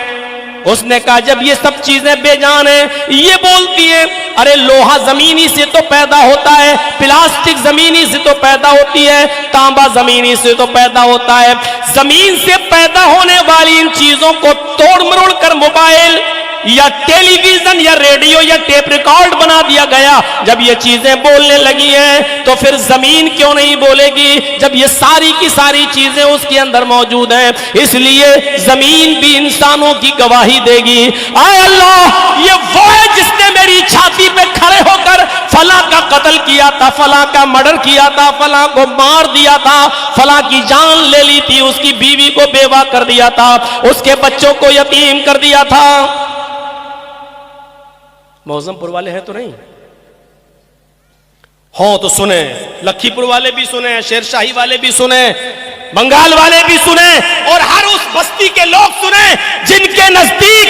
اس نے کہا جب یہ سب چیزیں بے جان ہیں، یہ بولتی ہے، ارے لوہا زمینی سے تو پیدا ہوتا ہے، پلاسٹک زمینی سے تو پیدا ہوتی ہے، تانبا زمینی سے تو پیدا ہوتا ہے، زمین سے پیدا ہونے والی ان چیزوں کو توڑ مروڑ کر موبائل یا ٹیلی ویژن یا ریڈیو یا ٹیپ ریکارڈ بنا دیا گیا۔ جب یہ چیزیں بولنے لگی ہیں تو پھر زمین کیوں نہیں بولے گی جب یہ ساری کی ساری چیزیں اس کے اندر موجود ہیں؟ اس لیے زمین بھی انسانوں کی گواہی دے گی۔ اے اللہ، یہ وہ ہے جس نے میری چھاتی پہ کھڑے ہو کر فلاں کا قتل کیا تھا، فلاں کا مرڈر کیا تھا، فلاں کو مار دیا تھا، فلاں کی جان لے لی تھی، اس کی بیوی کو بیوہ کر دیا تھا، اس کے بچوں کو یتیم کر دیا تھا۔ موزم پور والے ہیں تو نہیں؟ ہوں تو سنیں، لکھی پور والے بھی سنیں، شیر شاہی والے بھی سنیں، بنگال والے بھی سنیں، اور ہر اس بستی کے لوگ سنیں جن کے نزدیک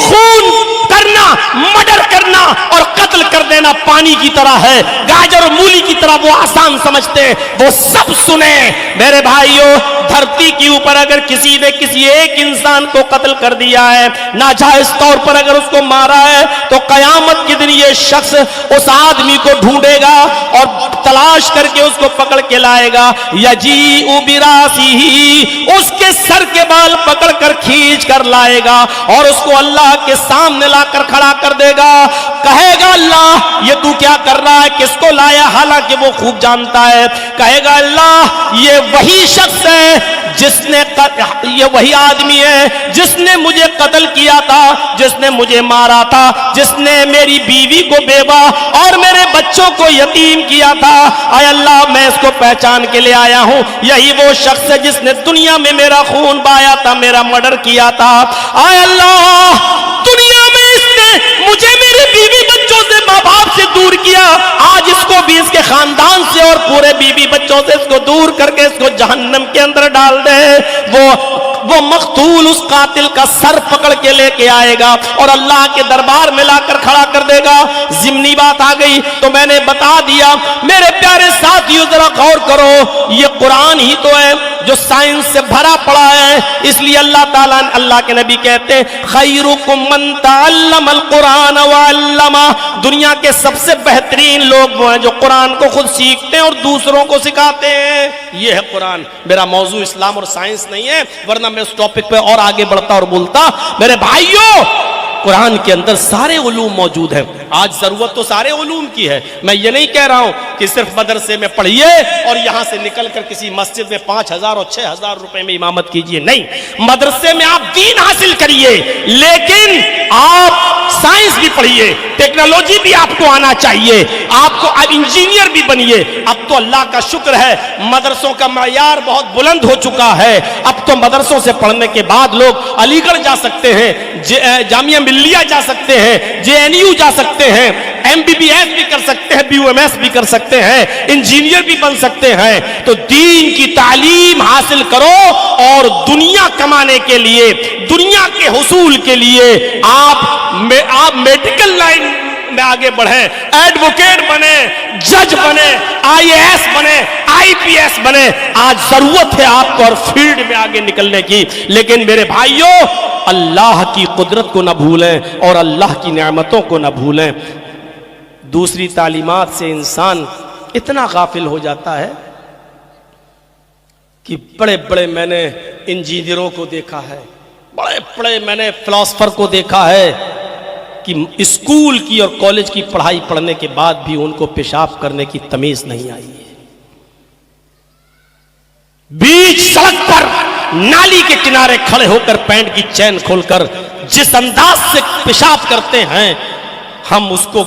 خون کرنا، مرڈر کرنا اور قتل کر دینا پانی کی طرح ہے، گاجر اور مولی کی طرح وہ آسان سمجھتے ہیں، وہ سب سنیں۔ میرے بھائیوں، دھرتی کے اوپر اگر کسی نے کسی ایک انسان کو قتل کر دیا ہے، ناجائز طور پر اگر اس کو مارا ہے، تو قیامت کے دن یہ شخص اس آدمی کو ڈھونڈے گا اور تلاش کر کے اس کو پکڑ کے لائے گا۔ یجیء براسیہ، اس کے سر کے بال پکڑ کر کھینچ کر لائے گا اور اس کو اللہ کے سامنے لا کر کھڑا کر دے گا، کہے گا اللہ یہ تو کیا کر رہا ہے، کس کو لایا؟ حالانکہ وہ خوب جانتا ہے، کہے گا اللہ یہ وہی شخص ہے جس نے، یہ وہی آدمی ہے جس نے مجھے قتل کیا تھا، جس نے مجھے مارا تھا، جس نے میری بیوی کو بیوہ اور میرے بچوں کو یتیم کیا تھا۔ اے اللہ میں اس کو پہچان کے لے آیا ہوں، یہی وہ شخص ہے جس نے دنیا میں میرا خون بہایا تھا، میرا مرڈر کیا تھا۔ اے اللہ دنیا میں اس نے مجھے میری بیوی بچوں سے، ماں باپ سے دور کیا، آج اس کو بھی اس کے خاندان سے اور پورے بیوی بچوں سے اس کو دور کر کے اس کو جہنم کے اندر ڈال دے۔ وہ مقتول اس قاتل کا سر پکڑ کے لے کے آئے گا اور اللہ کے دربار میں لا کر کھڑا کر دے گا۔ ضمنی بات آ گئی تو میں نے بتا دیا۔ میرے پیارے ساتھیو ذرا غور کرو، یہ قرآن ہی تو ہے جو سائنس سے بھرا پڑا ہے، اس لیے اللہ تعالیٰ، اللہ کے نبی کہتے ہیں خیرکم من تعلم القرآن وعلمہ، دنیا کے سب سے بہترین لوگ وہ ہیں جو قرآن کو خود سیکھتے ہیں اور دوسروں کو سکھاتے ہیں۔ یہ ہے قرآن۔ میرا موضوع اسلام اور سائنس نہیں ہے، ورنہ میں اس ٹاپک پہ اور آگے بڑھتا اور بولتا۔ میرے بھائیوں، قرآن کے اندر سارے علوم موجود ہیں۔ آج ضرورت تو سارے علوم کی ہے، میں یہ نہیں کہہ رہا ہوں کہ صرف مدرسے میں پڑھیے اور یہاں سے نکل کر کسی مسجد میں 5,000 اور 6,000 روپے میں امامت کیجئے، نہیں، مدرسے میں آپ دین حاصل کریے، لیکن آپ سائنس بھی پڑھیے، ٹیکنالوجی بھی آپ کو آنا چاہیے، آپ کو انجینئر بھی بنیے۔ اب تو اللہ کا شکر ہے مدرسوں کا معیار بہت بلند ہو چکا ہے، اب تو مدرسوں سے پڑھنے کے بعد لوگ علی گڑھ جا سکتے ہیں، جامعہ ملیہ جا سکتے ہیں، JNU جا سکتے ہیں، MBBS بھی کر سکتے ہیں، BUMS بھی کر سکتے ہیں، انجینئر بھی بن سکتے ہیں۔ تو دین کی تعلیم حاصل کرو اور دنیا کمانے کے لیے، دنیا کے حصول کے لیے آپ میڈیکل لائن میں آگے بڑھیں، ایڈوکیٹ بنے، جج بنے، IAS بنے، IPS بنے۔ آج ضرورت ہے آپ کو اور فیلڈ میں آگے نکلنے کی۔ لیکن میرے بھائیوں، اللہ کی قدرت کو نہ بھولیں اور اللہ کی نعمتوں کو نہ بھولیں۔ دوسری تعلیمات سے انسان اتنا غافل ہو جاتا ہے کہ بڑے بڑے میں نے انجینئروں کو دیکھا ہے، بڑے بڑے میں نے فلاسفر کو دیکھا ہے کہ اسکول کی اور کالج کی پڑھائی پڑھنے کے بعد بھی ان کو پیشاب کرنے کی تمیز نہیں آئی ہے۔ بیچ سڑک پر نالی کے کنارے کھڑے ہو کر پینٹ کی چین کھول کر جس انداز سے پیشاب کرتے ہیں، ہم اس کو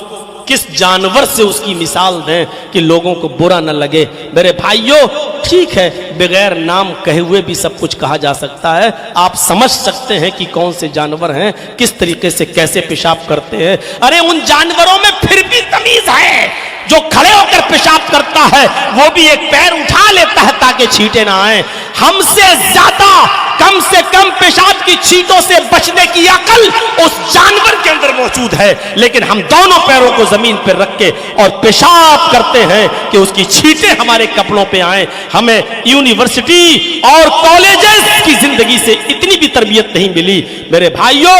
کس جانور سے اس کی مثال دیں کہ لوگوں کو برا نہ لگے۔ میرے بھائیوں، ٹھیک ہے بغیر نام کہے ہوئے بھی سب کچھ کہا جا سکتا ہے، آپ سمجھ سکتے ہیں کہ کون سے جانور ہیں، کس طریقے سے کیسے پیشاب کرتے ہیں۔ ارے ان جانوروں میں پھر بھی تمیز ہے، جو کھڑے ہو کر پیشاب کرتا ہے وہ بھی ایک پیر اٹھا لیتا ہے تاکہ چھینٹے نہ آئیں۔ ہم سے زیادہ کم سے کم پیشاب کی چھینٹوں سے بچنے کی عقل اس جانور کے اندر موجود ہے، لیکن ہم دونوں پیروں کو زمین پر رکھ کے اور پیشاب کرتے ہیں کہ اس کی چھینٹیں ہمارے کپڑوں پہ آئیں۔ ہمیں یونیورسٹی اور کالجز کی زندگی سے اتنی بھی تربیت نہیں ملی۔ میرے بھائیوں،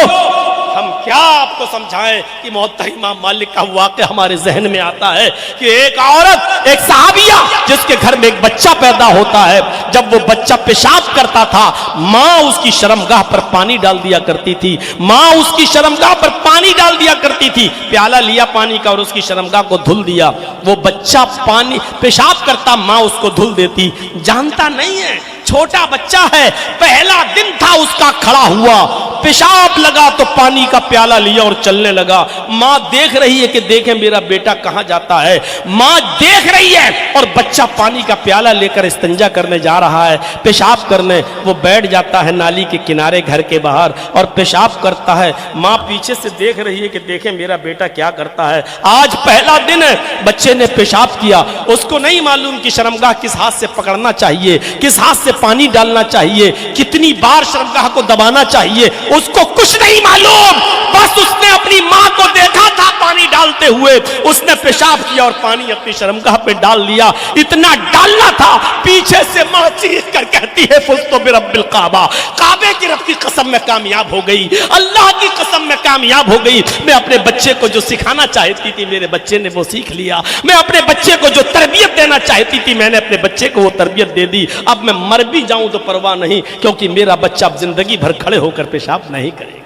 ہم کیا آپ کو سمجھائیں کہ موطا امام مالک کا واقعہ ہمارے ذہن میں آتا ہے کہ ایک عورت، ایک صحابیہ جس کے گھر میں ایک بچہ پیدا ہوتا ہے، جب وہ بچہ پیشاب کرتا تھا ماں اس کی شرمگاہ پر پانی ڈال دیا کرتی تھی، ماں اس کی شرمگاہ پر پانی ڈال دیا کرتی تھی، پیالہ لیا پانی کا اور اس کی شرمگاہ کو دھل دیا۔ وہ بچہ پانی پیشاب کرتا، ماں اس کو دھل دیتی، جانتا نہیں ہے، چھوٹا بچہ ہے، پہلا دن تھا اس کا، کھڑا ہوا، پیشاب لگا تو پانی کا پیالہ لیا اور چلنے لگا۔ ماں دیکھ رہی ہے کہ دیکھیں میرا بیٹا کہاں جاتا ہے، ماں دیکھ رہی ہے، اور بچہ پانی کا پیالہ لے کر استنجا کرنے جا رہا ہے، پیشاب کرنے۔ وہ بیٹھ جاتا ہے نالی کے کنارے گھر کے باہر اور پیشاب کرتا ہے۔ ماں پیچھے سے دیکھ رہی ہے کہ دیکھیں میرا بیٹا کیا کرتا ہے۔ آج پہلا دن ہے، بچے نے پیشاب کیا، اس کو نہیں معلوم کہ شرمگاہ کس ہاتھ سے پکڑنا چاہیے، کس ہاتھ سے پانی ڈالنا چاہیے، کتنی بار شرمگاہ کو دبانا چاہیے، اس کو کچھ نہیں معلوم۔ بس اس نے اپنی ماں کو دیکھا تھا پانی ڈالتے ہوئے، اس نے پیشاب کیا اور پانی اپنی شرمگاہ پہ ڈال لیا۔ اتنا ڈالنا تھا، پیچھے سے ماں چیخ کر کہتی ہے فزت برب الکعبہ، کعبے کی رب کی قسم میں کامیاب ہو گئی، اللہ کی قسم میں کامیاب ہو گئی۔ میں اپنے بچے کو جو سکھانا چاہتی تھی میرے بچے نے وہ سیکھ لیا، میں اپنے بچے کو جو تربیت دینا چاہتی تھی میں نے اپنے بچے کو وہ تربیت دے دی۔ اب میں مر بھی جاؤں تو پرواہ نہیں، کیونکہ میرا بچہ اب زندگی بھر کھڑے ہو کر پیشاب نہیں کرے گا۔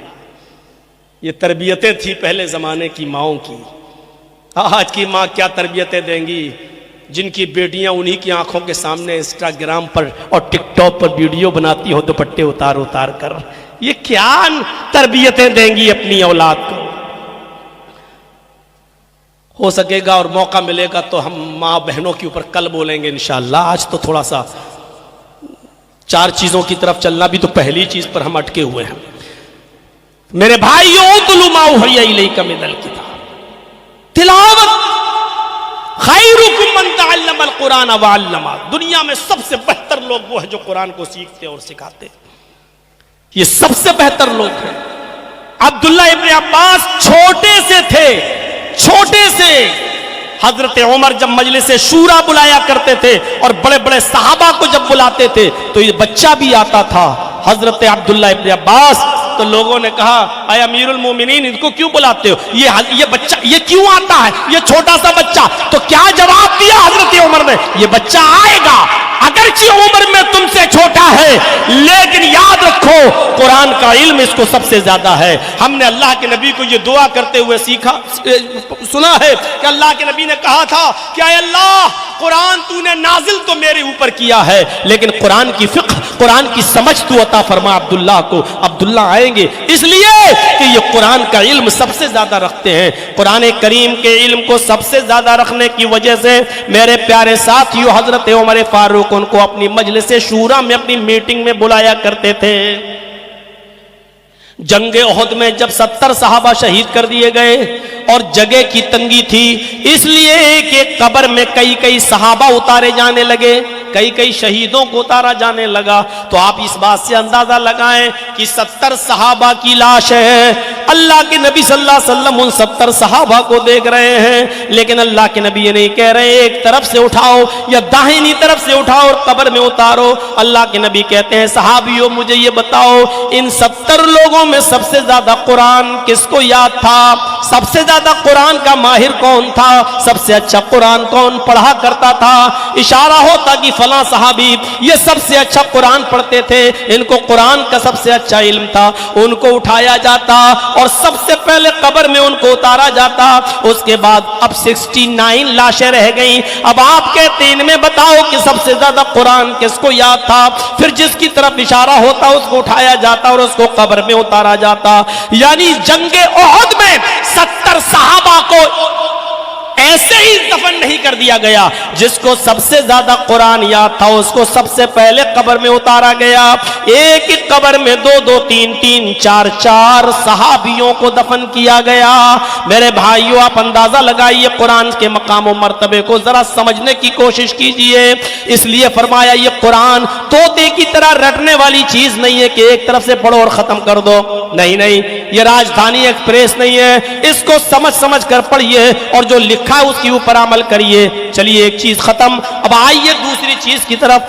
یہ تربیتیں تھی پہلے زمانے کی ماؤں کی۔ آج کی ماں کیا تربیتیں دیں گی، جن کی بیٹیاں انہی کی آنکھوں کے سامنے انسٹاگرام پر اور ٹک ٹاک پر ویڈیو بناتی ہو دوپٹے اتار اتار کر۔ یہ کیا تربیتیں دیں گی اپنی اولاد کو؟ ہو سکے گا اور موقع ملے گا تو ہم ماں بہنوں کے اوپر کل بولیں گے انشاءاللہ۔ آج تو تھوڑا سا چار چیزوں کی طرف چلنا، بھی تو پہلی چیز پر ہم اٹکے ہوئے ہیں۔ میرے بھائیو، اتلو ما اوحی الیک من الکتاب، تلاوت، خیرکم من تعلم القرآن وعلمہ۔ دنیا میں سب سے بہتر لوگ وہ ہیں جو قرآن کو سیکھتے اور سکھاتے، یہ سب سے بہتر لوگ ہیں۔ عبداللہ ابن عباس چھوٹے سے تھے، چھوٹے سے حضرت عمر جب مجلس شورا بلایا کرتے تھے اور بڑے بڑے صحابہ کو جب بلاتے تھے تو یہ بچہ بھی آتا تھا حضرت عبداللہ ابن عباس۔ تو لوگوں نے کہا اے امیر المومنین ان کو کیوں بلاتے ہو، یہ بچہ یہ کیوں آتا ہے، یہ چھوٹا سا بچہ؟ تو کیا جواب دیا حضرت عمر نے؟ یہ بچہ آئے گا، اگرچہ عمر میں تم سے چھوٹا ہے، لیکن یاد رکھو قرآن کا علم اس کو سب سے زیادہ ہے۔ ہم نے اللہ کے نبی کو یہ دعا کرتے ہوئے سنا ہے کہ اللہ کے نبی نے کہا تھا کہ اے اللہ، قرآن تو نے نازل تو میرے اوپر کیا ہے، لیکن قرآن کی فقہ، قرآن کی سمجھ تو عطا فرما عبداللہ کو۔ عبداللہ آئیں گے اس لیے کہ یہ قرآن کا علم سب سے زیادہ رکھتے ہیں۔ قرآن کریم کے علم کو سب سے زیادہ رکھنے کی وجہ سے میرے پیارے ساتھیو حضرت عمر فاروق ان کو اپنی مجلس شورا میں، اپنی میٹنگ میں بلایا کرتے تھے۔ جنگ احد میں جب 70 صحابہ شہید کر دیے گئے اور جگہ کی تنگی تھی، اس لیے کہ قبر میں کئی صحابہ اتارے جانے لگے، کئی شہیدوں کو اتارا جانے لگا، تو آپ اس بات سے اندازہ لگائیں کہ 70 صحابہ کی لاش ہے۔ اللہ کے نبی صلی اللہ علیہ وسلم ان 70 صحابہ کو دیکھ رہے ہیں، لیکن اللہ کے نبی یہ نہیں کہہ رہے ایک طرف سے اٹھاؤ یا داہنی طرف سے اٹھاؤ اور قبر میں اتارو۔ اللہ کے نبی کہتے ہیں صحابیوں مجھے یہ بتاؤ ان 70 لوگوں میں سب سے زیادہ قرآن کس کو یاد تھا، سب سے زیادہ قرآن کا ماہر کون تھا، سب سے اچھا قرآن کون پڑھا کرتا تھا؟ اشارہ ہوتا کہ فلاں صحابی یہ سب سے اچھا قرآن پڑھتے تھے، ان کو قرآن کا سب سے اچھا علم تھا، ان کو اٹھایا جاتا اور سب سے پہلے قبر میں ان کو اتارا جاتا۔ اس کے بعد اب 69 لاشیں رہ گئیں۔ اب آپ کہتے ہیں ان میں بتاؤ کہ سب سے زیادہ قرآن کس کو یاد تھا؟ پھر جس کی طرف اشارہ ہوتا اس کو اٹھایا جاتا اور اس کو قبر میں اتارا جاتا۔ یعنی جنگ احد میں 70 صحابہ کو ایسے ہی دفن نہیں کر دیا گیا، جس کو سب سے زیادہ قرآن یاد تھا اس کو سب سے پہلے قبر میں اتارا گیا۔ ایک ایک قبر میں 2 2 3 3 4 4 صحابیوں کو دفن کیا گیا۔ میرے بھائیوں آپ اندازہ لگائیے قرآن کے مقام و مرتبے کو ذرا سمجھنے کی کوشش کیجئے۔ اس لیے فرمایا یہ قرآن طوطے کی طرح رٹنے والی چیز نہیں ہے کہ ایک طرف سے پڑھو اور ختم کر دو، نہیں نہیں، یہ راجدھانی ایکسپریس نہیں ہے، اس کو سمجھ سمجھ کر پڑھیے اور جو لکھا ہے اس کے اوپر عمل کریے۔ چلیے ایک چیز ختم، اب آئیے دوسری چیز کی طرف۔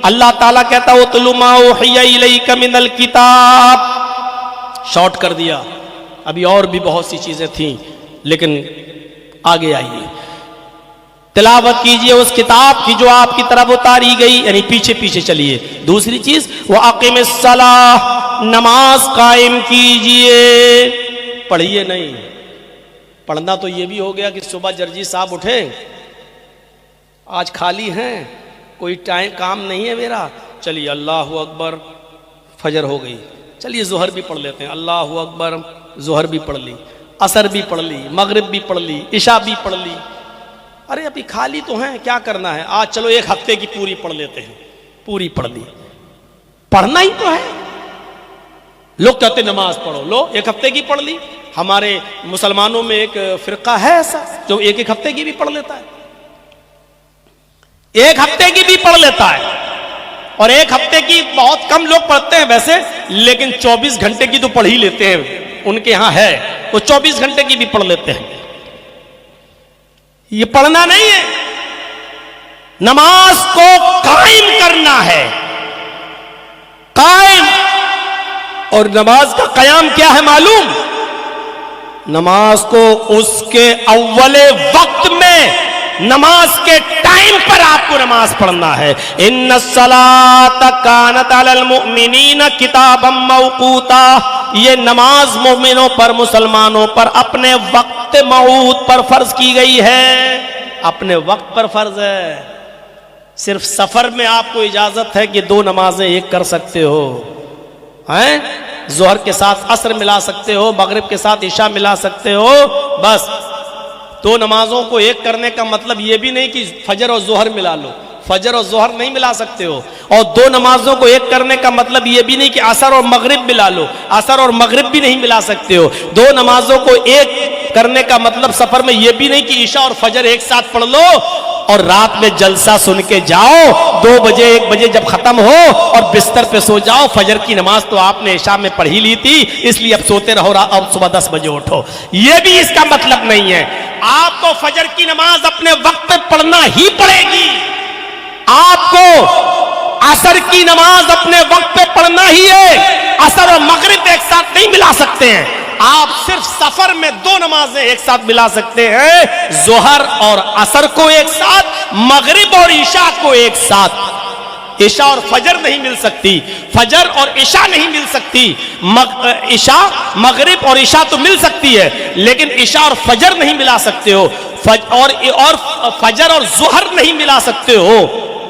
اللہ تعالیٰ کہتا ہے وَاتْلُ مَا أُوحِيَ إِلَيْكَ مِنَ الْكِتَابِ، شارٹ کر دیا، ابھی اور بھی بہت سی چیزیں تھیں لیکن آگے آئیے، تلاوت کیجئے اس کتاب کی جو آپ کی طرف اتاری گئی، یعنی پیچھے پیچھے چلیے۔ دوسری چیز وَأَقِمِ الصَّلَاةَ، نماز قائم کیجئے، پڑھیے نہیں۔ پڑھنا تو یہ بھی ہو گیا کہ صبح جرجی صاحب اٹھے، آج خالی ہیں، کوئی ٹائم کام نہیں ہے میرا، چلیے اللہ اکبر، فجر ہو گئی، چلیے ظہر بھی پڑھ لیتے ہیں، اللہ اکبر، ظہر بھی پڑھ لی، عصر بھی پڑھ لی، مغرب بھی پڑھ لی، عشاء بھی پڑھ لی۔ ارے ابھی خالی تو ہیں، کیا کرنا ہے آج، چلو ایک ہفتے کی پوری پڑھ لیتے ہیں، پوری پڑھ لی۔ پڑھنا ہی تو ہے، لوگ کہتے نماز پڑھو، لو ایک ہفتے کی پڑھ لی۔ ہمارے مسلمانوں میں ایک فرقہ ہے ایسا جو ایک ایک ہفتے کی بھی پڑھ لیتا ہے، ایک ہفتے کی بھی پڑھ لیتا ہے، اور ایک ہفتے کی بہت کم لوگ پڑھتے ہیں ویسے، لیکن 24 گھنٹے کی تو پڑھ ہی لیتے ہیں، ان کے ہاں ہے وہ 24 گھنٹے کی بھی پڑھ لیتے ہیں۔ یہ پڑھنا نہیں ہے، نماز کو قائم کرنا ہے، قائم۔ اور نماز کا قیام کیا ہے معلوم؟ نماز کو اس کے اول وقت میں، نماز کے ٹائم پر آپ کو نماز پڑھنا ہے۔ ان الصلاۃ کانت علی المؤمنین کتابا موقوتا، یہ نماز مومنوں پر، مسلمانوں پر اپنے وقت موعود پر فرض کی گئی ہے، اپنے وقت پر فرض ہے۔ صرف سفر میں آپ کو اجازت ہے کہ 2 نمازیں ایک کر سکتے ہو، ہیں؟ ظہر کے ساتھ عصر ملا سکتے ہو، مغرب کے ساتھ عشاء ملا سکتے ہو، بس۔ 2 نمازوں کو ایک کرنے کا مطلب یہ بھی نہیں کہ فجر اور ظہر ملا لو، فجر اور ظہر نہیں ملا سکتے ہو، اور 2 نمازوں کو ایک کرنے کا مطلب یہ بھی نہیں کہ عصر اور مغرب ملا لو، عصر اور مغرب بھی نہیں ملا سکتے ہو۔ 2 نمازوں کو ایک کرنے کا مطلب سفر میں یہ بھی نہیں کہ عشاء اور فجر ایک ساتھ پڑھ لو اور رات میں جلسہ سن کے جاؤ، 2 بجے 1 بجے جب ختم ہو اور بستر پہ سو جاؤ، فجر کی نماز تو آپ نے عشاء میں پڑھ ہی لی تھی اس لیے اب سوتے رہو، اب صبح 10 بجے اٹھو، یہ بھی اس کا مطلب نہیں ہے۔ آپ کو فجر کی نماز اپنے وقت پہ پڑھنا ہی پڑے گی، آپ کو عصر کی نماز اپنے وقت پہ پڑھنا ہی ہے، عصر اور مغرب ایک ساتھ نہیں ملا سکتے ہیں۔ آپ صرف سفر میں 2 نمازیں ایک ساتھ ملا سکتے ہیں، ظہر اور عصر کو ایک ساتھ، مغرب اور عشاء کو ایک ساتھ۔ عشاء اور فجر نہیں مل سکتی، فجر اور عشاء نہیں مل سکتی، عشاء مغرب اور عشاء تو مل سکتی ہے لیکن عشاء اور فجر نہیں ملا سکتے ہو، اور فجر اور ظہر نہیں ملا سکتے ہو۔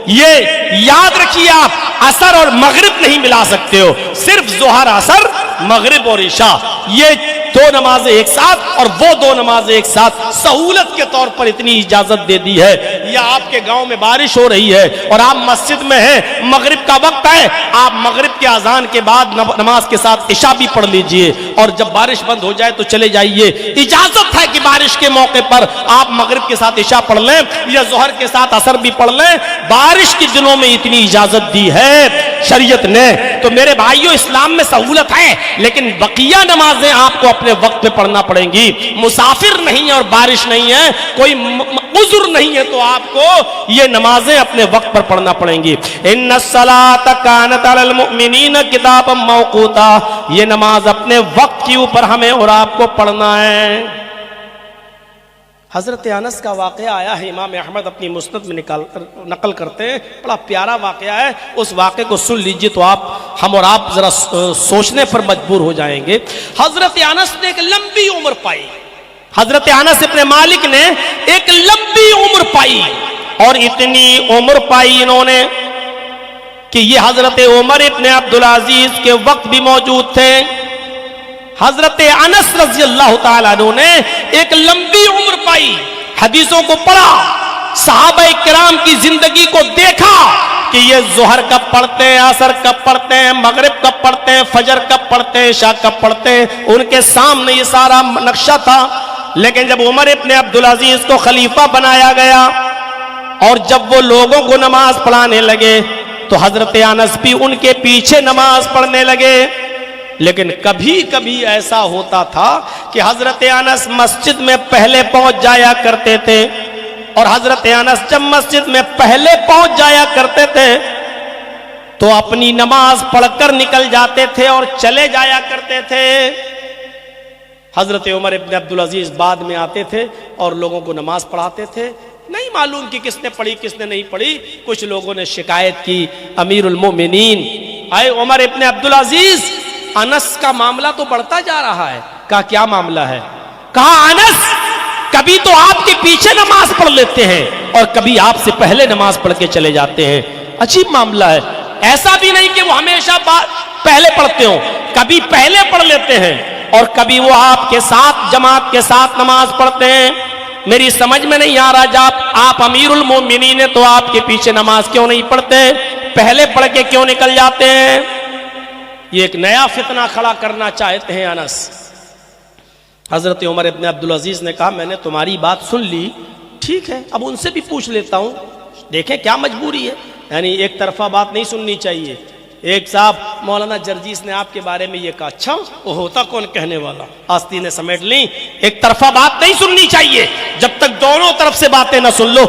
یہ یاد رکھیے آپ، عصر اور مغرب نہیں ملا سکتے ہو، صرف ظہر، عصر، مغرب اور عشاء، یہ 2 نمازیں ایک ساتھ، اور وہ 2 نمازیں ایک ساتھ سہولت کے طور پر اتنی اجازت دے دی ہے۔ یا آپ کے گاؤں میں بارش ہو رہی ہے اور آپ مسجد میں ہیں، مغرب کا وقت ہے، آپ مغرب کے اذان کے بعد نماز کے ساتھ عشاء بھی پڑھ لیجئے، اور جب بارش بند ہو جائے تو چلے جائیے۔ اجازت ہے کہ بارش کے موقع پر آپ مغرب کے ساتھ عشاء پڑھ لیں یا ظہر کے ساتھ عصر بھی پڑھ لیں، بارش کے دنوں میں اتنی اجازت دی ہے شریعت نے۔ تو میرے بھائیوں، اسلام میں سہولت ہے لیکن بقیہ نمازیں آپ کو اپنے وقت پہ پڑھنا پڑیں گی۔ مسافر نہیں ہے اور بارش نہیں ہے، کوئی عذر نہیں ہے تو آپ کو یہ نمازیں اپنے وقت پر پڑھنا پڑیں گی۔ ان الصلاۃ کانت علی المؤمنین کتابا موقوتا، یہ نماز اپنے وقت کے اوپر ہمیں اور آپ کو پڑھنا ہے۔ حضرت انس کا واقعہ آیا ہے، امام احمد اپنی مسند میں نقل کرتے ہیں، بڑا پیارا واقعہ ہے، اس واقعے کو سن لیجئے تو ہم اور آپ ذرا سوچنے پر مجبور ہو جائیں گے۔ حضرت انس نے ایک لمبی عمر پائی، حضرت انس ابن مالک نے ایک لمبی عمر پائی، اور اتنی عمر پائی انہوں نے کہ یہ حضرت عمر ابن عبدالعزیز کے وقت بھی موجود تھے۔ حضرت انس رضی اللہ تعالیٰ عنہ نے ایک لمبی عمر پائی، حدیثوں کو پڑھا، صحابہ کرام کی زندگی کو دیکھا، کہ یہ ظہر کب پڑھتے ہیں، عصر کب پڑھتے ہیں، مغرب کب پڑھتے ہیں، فجر کب پڑھتے ہیں، عشاء کب پڑھتے ہیں، ان کے سامنے یہ سارا نقشہ تھا۔ لیکن جب عمر ابن عبدالعزیز کو خلیفہ بنایا گیا اور جب وہ لوگوں کو نماز پڑھانے لگے تو حضرت انس بھی ان کے پیچھے نماز پڑھنے لگے۔ لیکن کبھی کبھی ایسا ہوتا تھا کہ حضرت انس مسجد میں پہلے پہنچ جایا کرتے تھے، اور حضرت انس جب مسجد میں پہلے پہنچ جایا کرتے تھے تو اپنی نماز پڑھ کر نکل جاتے تھے اور چلے جایا کرتے تھے۔ حضرت عمر ابن عبدالعزیز بعد میں آتے تھے اور لوگوں کو نماز پڑھاتے تھے۔ نہیں معلوم کہ کس نے پڑھی کس نے نہیں پڑھی۔ کچھ لوگوں نے شکایت کی، امیر المومنین اے عمر ابن عبدالعزیز، انس کا معاملہ تو بڑھتا جا رہا ہے۔ کہا کیا معاملہ ہے؟ کہا انس کبھی تو آپ کے پیچھے نماز پڑھ لیتے ہیں اور کبھی آپ سے پہلے نماز پڑھ کے چلے جاتے ہیں، عجیب معاملہ ہے۔ ایسا بھی نہیں کہ وہ ہمیشہ پہلے پڑھتے ہوں، کبھی پہلے پڑھ لیتے ہیں اور کبھی وہ آپ کے ساتھ جماعت کے ساتھ نماز پڑھتے ہیں۔ میری سمجھ میں نہیں آ رہا، جب آپ امیر المومنین ہیں تو آپ کے پیچھے نماز کیوں نہیں پڑھتے، پہلے پڑھ کے کیوں نکل جاتے ہیں؟ یہ ایک نیا فتنہ کھڑا کرنا چاہتے ہیں انس۔ حضرت عمر ابن عبدالعزیز نے کہا میں نے تمہاری بات سن لی، ٹھیک ہے اب ان سے بھی پوچھ لیتا ہوں، دیکھیں کیا مجبوری ہے، یعنی ایک طرفہ بات نہیں سننی چاہیے۔ ایک صاحب مولانا جرجیس نے آپ کے بارے میں یہ کہا، اچھا وہ ہوتا کون کہنے والا، آستین نے سمیٹ لی، ایک طرفہ بات نہیں سننی چاہیے، جب تک دونوں طرف سے باتیں نہ سن لو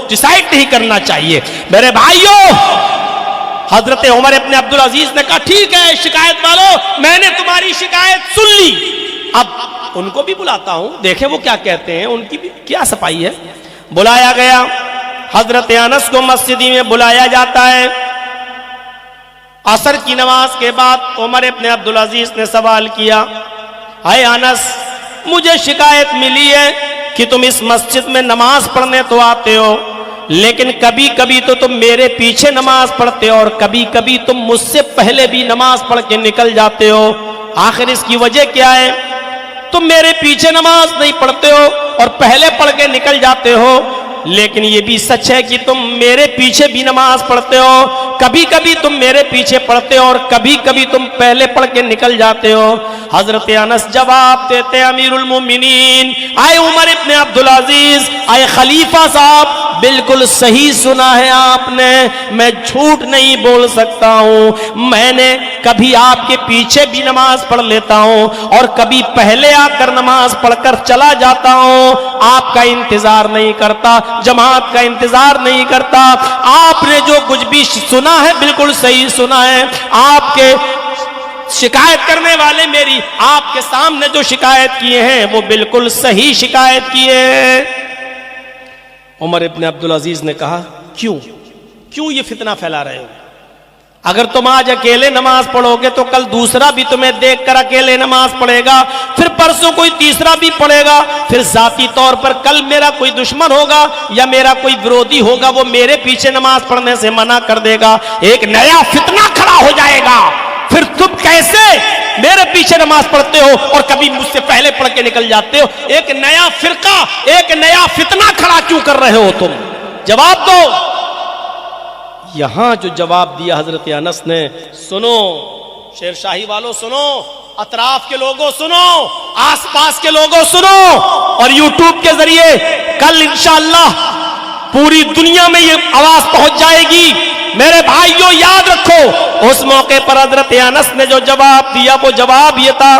ڈیسائیڈ نہیں کرنا چاہیے۔ میرے بھائیوں، حضرت عمر ابن عبدالعزیز نے کہا ٹھیک ہے شکایت والو، میں نے تمہاری شکایت سن لی، اب ان کو بھی بلاتا ہوں، دیکھیں وہ کیا کہتے ہیں، ان کی بھی کیا صفائی ہے۔ بلایا گیا، حضرت انس کو مسجد میں بلایا جاتا ہے۔ عصر کی نماز کے بعد عمر ابن عبدالعزیز نے سوال کیا، اے انس مجھے شکایت ملی ہے کہ تم اس مسجد میں نماز پڑھنے تو آتے ہو، لیکن کبھی کبھی تو تم میرے پیچھے نماز پڑھتے ہو اور کبھی کبھی تم مجھ سے پہلے بھی نماز پڑھ کے نکل جاتے ہو، آخر اس کی وجہ کیا ہے؟ تم میرے پیچھے نماز نہیں پڑھتے ہو اور پہلے پڑھ کے نکل جاتے ہو، لیکن یہ بھی سچ ہے کہ تم میرے پیچھے بھی نماز پڑھتے ہو، کبھی کبھی تم میرے پیچھے پڑھتے ہو اور کبھی کبھی تم پہلے پڑھ کے نکل جاتے ہو۔ حضرت انس جواب دیتے امیر المومنین اے عمر ابن عبدالعزیز، اے خلیفہ صاحب، بالکل صحیح سنا ہے آپ نے، میں جھوٹ نہیں بول سکتا ہوں، میں نے کبھی آپ کے پیچھے بھی نماز پڑھ لیتا ہوں اور کبھی پہلے آ کر نماز پڑھ کر چلا جاتا ہوں، آپ کا انتظار نہیں کرتا، جماعت کا انتظار نہیں کرتا، آپ نے جو کچھ بھی سنا ہے بالکل صحیح سنا ہے، آپ کے شکایت کرنے والے میری آپ کے سامنے جو شکایت کیے ہیں وہ بالکل صحیح شکایت کیے ہیں۔ عمر ابن عبدالعزیز نے کہا کیوں یہ فتنہ پھیلا رہے ہو؟ اگر تم آج اکیلے نماز پڑھو گے تو کل دوسرا بھی تمہیں دیکھ کر اکیلے نماز پڑھے گا، پھر پرسوں کوئی تیسرا بھی پڑھے گا، پھر ذاتی طور پر کل میرا کوئی دشمن ہوگا یا میرا کوئی ورودی ہوگا، وہ میرے پیچھے نماز پڑھنے سے منع کر دے گا، ایک نیا فتنہ کھڑا ہو جائے گا، پھر تم کیسے میرے پیچھے نماز پڑھتے ہو اور کبھی مجھ سے پہلے پڑھ کے نکل جاتے ہو؟ ایک نیا فرقہ، ایک نیا فتنہ کھڑا کیوں کر رہے ہو تم؟ جواب دو۔ یہاں جو جواب دیا حضرت انس نے، سنو شیر شاہی والوں سنو، اطراف کے لوگوں سنو، آس پاس کے لوگوں سنو، اور یوٹیوب کے ذریعے کل انشاءاللہ پوری دنیا میں یہ آواز پہنچ جائے گی۔ میرے بھائیوں یاد رکھو، اس موقع پر حضرت انس نے جو جواب دیا وہ جواب یہ تھا،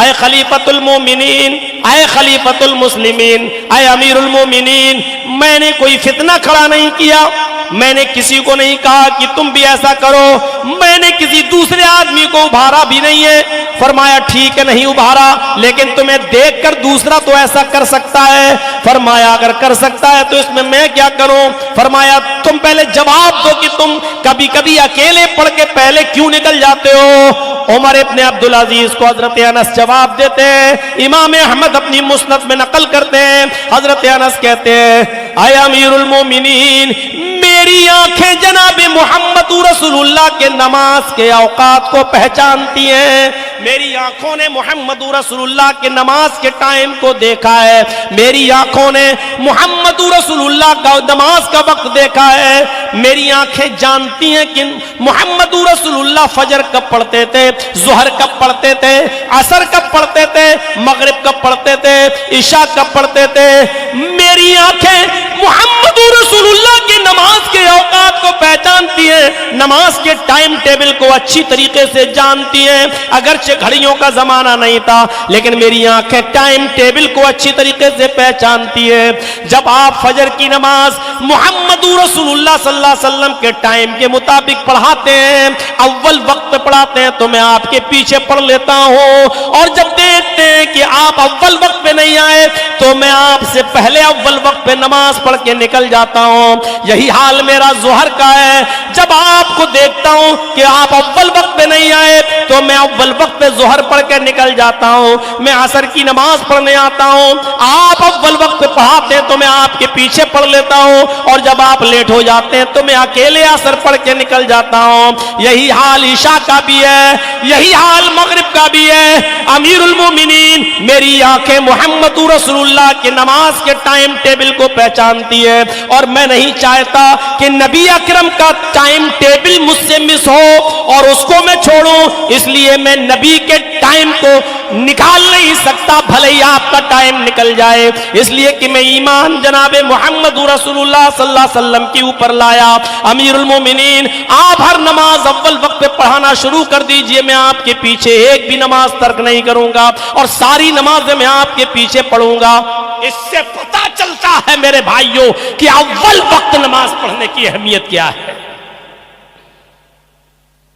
اے خلیفۃ المومنین، اے خلیفۃ المسلمین، اے امیر المومنین، میں نے کوئی فتنہ کھڑا نہیں کیا، میں نے کسی کو نہیں کہا کہ تم بھی ایسا کرو، میں نے کسی دوسرے آدمی کو ابھارا بھی نہیں ہے۔ فرمایا ٹھیک ہے نہیں ابھارا، لیکن تمہیں دیکھ کر دوسرا تو ایسا کر سکتا ہے۔ فرمایا اگر کر سکتا ہے تو اس میں کیا کروں؟ فرمایا تم پہلے جواب دو کہ تم کبھی کبھی اکیلے پڑھ کے پہلے کیوں نکل جاتے ہو؟ عمر ابن عبدالعزیز کو حضرت انس جواب دیتے ہیں، امام احمد اپنی مسند میں نقل کرتے ہیں، حضرت انس کہتے ہیں اے امیر المومنین، میری آنکھیں جناب محمد رسول اللہ کے نماز کے اوقات کو پہچانتی ہیں، میری آنکھوں نے محمد رسول اللہ کے نماز کے ٹائم کو دیکھا ہے، میری آنکھوں نے محمد رسول اللہ کا نماز کا وقت دیکھا ہے، میری آنکھیں جانتی ہیں کہ محمد رسول اللہ فجر کب پڑھتے تھے، ظہر کب پڑھتے تھے، عصر کب پڑھتے تھے، مغرب کب پڑھتے تھے، عشاء کب پڑھتے تھے۔ میری آنکھیں محمد رسول اللہ کی نماز کے اوقات کو پہچانتی ہیں، نماز کے ٹائم ٹیبل کو اچھی طریقے سے جانتی ہیں، اگرچہ گھڑیوں کا زمانہ نہیں تھا لیکن میری آنکھیں ٹائم ٹیبل کو اچھی طریقے سے پہچانتی ہے۔ جب آپ فجر کی نماز محمد رسول اللہ صلی اللہ علیہ وسلم کے ٹائم کے مطابق پڑھاتے ہیں، اول وقت پہ پڑھاتے ہیں تو میں آپ کے پیچھے پڑھ لیتا ہوں، اور جب دیکھتے ہیں کہ آپ اول وقت پہ نہیں آئے تو میں آپ سے پہلے اول وقت پہ نماز پڑھ کے نکل جاتا ہوں۔ یہی حال میرا ظہر کا ہے، جب آپ کو دیکھتا ہوں کہ آپ اول وقت پہ نہیں آئے تو میں اول وقت پہ ظہر پڑھ کے نکل جاتا ہوں۔ میں عصر کی نماز پڑھنے آتا ہوں، آپ اول وقت پہ پڑھاتے ہیں تو میں آپ کے پیچھے پڑھ لیتا ہوں، اور جب آپ لیٹ ہو جاتے ہیں تو میں اکیلے عصر پڑھ کے نکل جاتا ہوں۔ یہی حال عشاء کا بھی ہے، یہی حال مغرب کا بھی ہے۔ امیر المومنین میری آنکھیں محمد رسول اللہ کے نماز کے ٹائم ٹیبل کو پہچانتی ہے، اور میں نہیں چاہتا کہ نبی اکرم کا ٹائم ٹیبل مجھ سے مس ہو اور اس کو میں چھوڑوں، اس لیے میں نبی کے ٹائم کو نکال نہیں سکتا، بھلے ہی آپ کا ٹائم نکل جائے، اس لیے کہ میں ایمان جناب محمد رسول اللہ صلی اللہ علیہ وسلم کے اوپر لایا۔ امیر المومنین آپ ہر نماز اول وقت پہ پڑھانا شروع کر دیجئے، میں آپ کے پیچھے ایک بھی نماز ترک نہیں کروں گا، اور ساری نمازیں میں آپ کے پیچھے پڑھوں گا۔ اس سے پتہ چلتا ہے میرے بھائیوں کہ اول وقت نماز پڑھنے کی اہمیت کیا ہے۔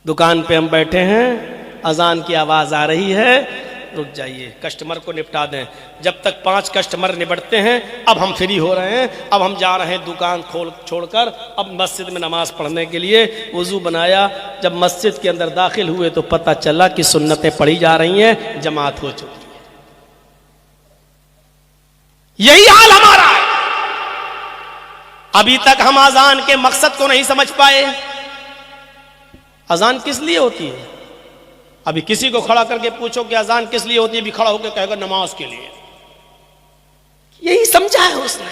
دکان پہ ہم بیٹھے ہیں، اذان کی آواز آ رہی ہے، رک جائیے، کسٹمر کو نپٹا دیں۔ جب تک 5 کسٹمر نبٹتے ہیں اب ہم فری ہو رہے ہیں، اب ہم جا رہے ہیں دکان چھوڑ کر اب مسجد میں نماز پڑھنے کے لیے۔ وضو بنایا، جب مسجد کے اندر داخل ہوئے تو پتہ چلا کہ سنتیں پڑھی جا رہی ہیں، جماعت ہو چکی ہے۔ یہی حال ہمارا ہے۔ ابھی تک ہم اذان کے مقصد کو نہیں سمجھ پائے۔ اذان کس لیے ہوتی ہے؟ ابھی کسی کو کھڑا کر کے پوچھو کہ اذان کس لیے ہوتی ہے، بھی کھڑا ہو کے کہے گا نماز کے لیے۔ یہی سمجھا ہے اس نے۔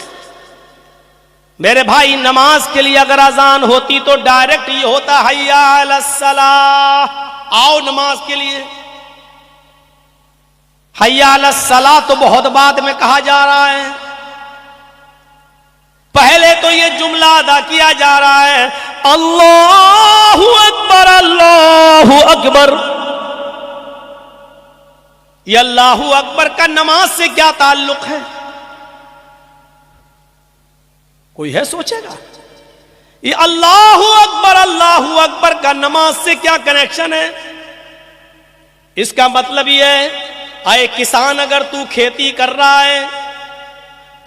میرے بھائی نماز کے لیے اگر اذان ہوتی تو ڈائریکٹ یہ ہوتا حیا علی الصلاۃ، آؤ نماز کے لیے۔ حیا علی الصلاۃ تو بہت بعد میں کہا جا رہا ہے، پہلے تو یہ جملہ ادا کیا جا رہا ہے اللہ اکبر اللہ اکبر۔ یہ اللہ اکبر کا نماز سے کیا تعلق ہے؟ کوئی ہے سوچے گا؟ یہ اللہ اکبر کا نماز سے کیا کنیکشن ہے؟ اس کا مطلب یہ ہے، اے کسان اگر تو کھیتی کر رہا ہے،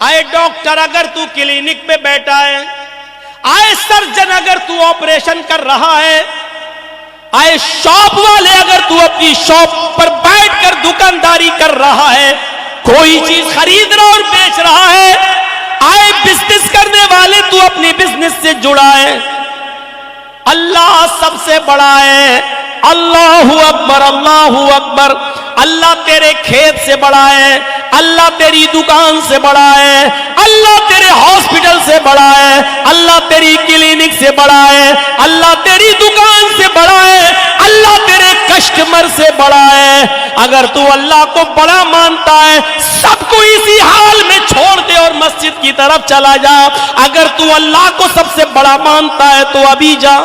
اے ڈاکٹر اگر تو کلینک پہ بیٹھا ہے، اے سرجن اگر تو آپریشن کر رہا ہے، اے شاپ والے اگر تو اپنی شاپ پر بیٹھ کر دکانداری کر رہا ہے، کوئی چیز خرید رہا اور بیچ رہا ہے، اے بزنس کرنے والے تو اپنی بزنس سے جڑا ہے، اللہ سب سے بڑا ہے۔ اللہ اکبر اللہ اکبر۔ اللہ تیرے کھیت سے بڑا ہے، اللہ تیری دکان سے بڑا ہے، اللہ تیرے ہاسپٹل سے بڑا ہے، اللہ تیری کلینک سے بڑا ہے، اللہ تیری دکان سے بڑا ہے، اللہ تیرے کسٹمر سے بڑا ہے۔ اگر تو اللہ کو بڑا مانتا ہے سب کو اسی حال میں چھوڑ دے اور مسجد کی طرف چلا جا۔ اگر تو اللہ کو سب سے بڑا مانتا ہے تو ابھی جا۔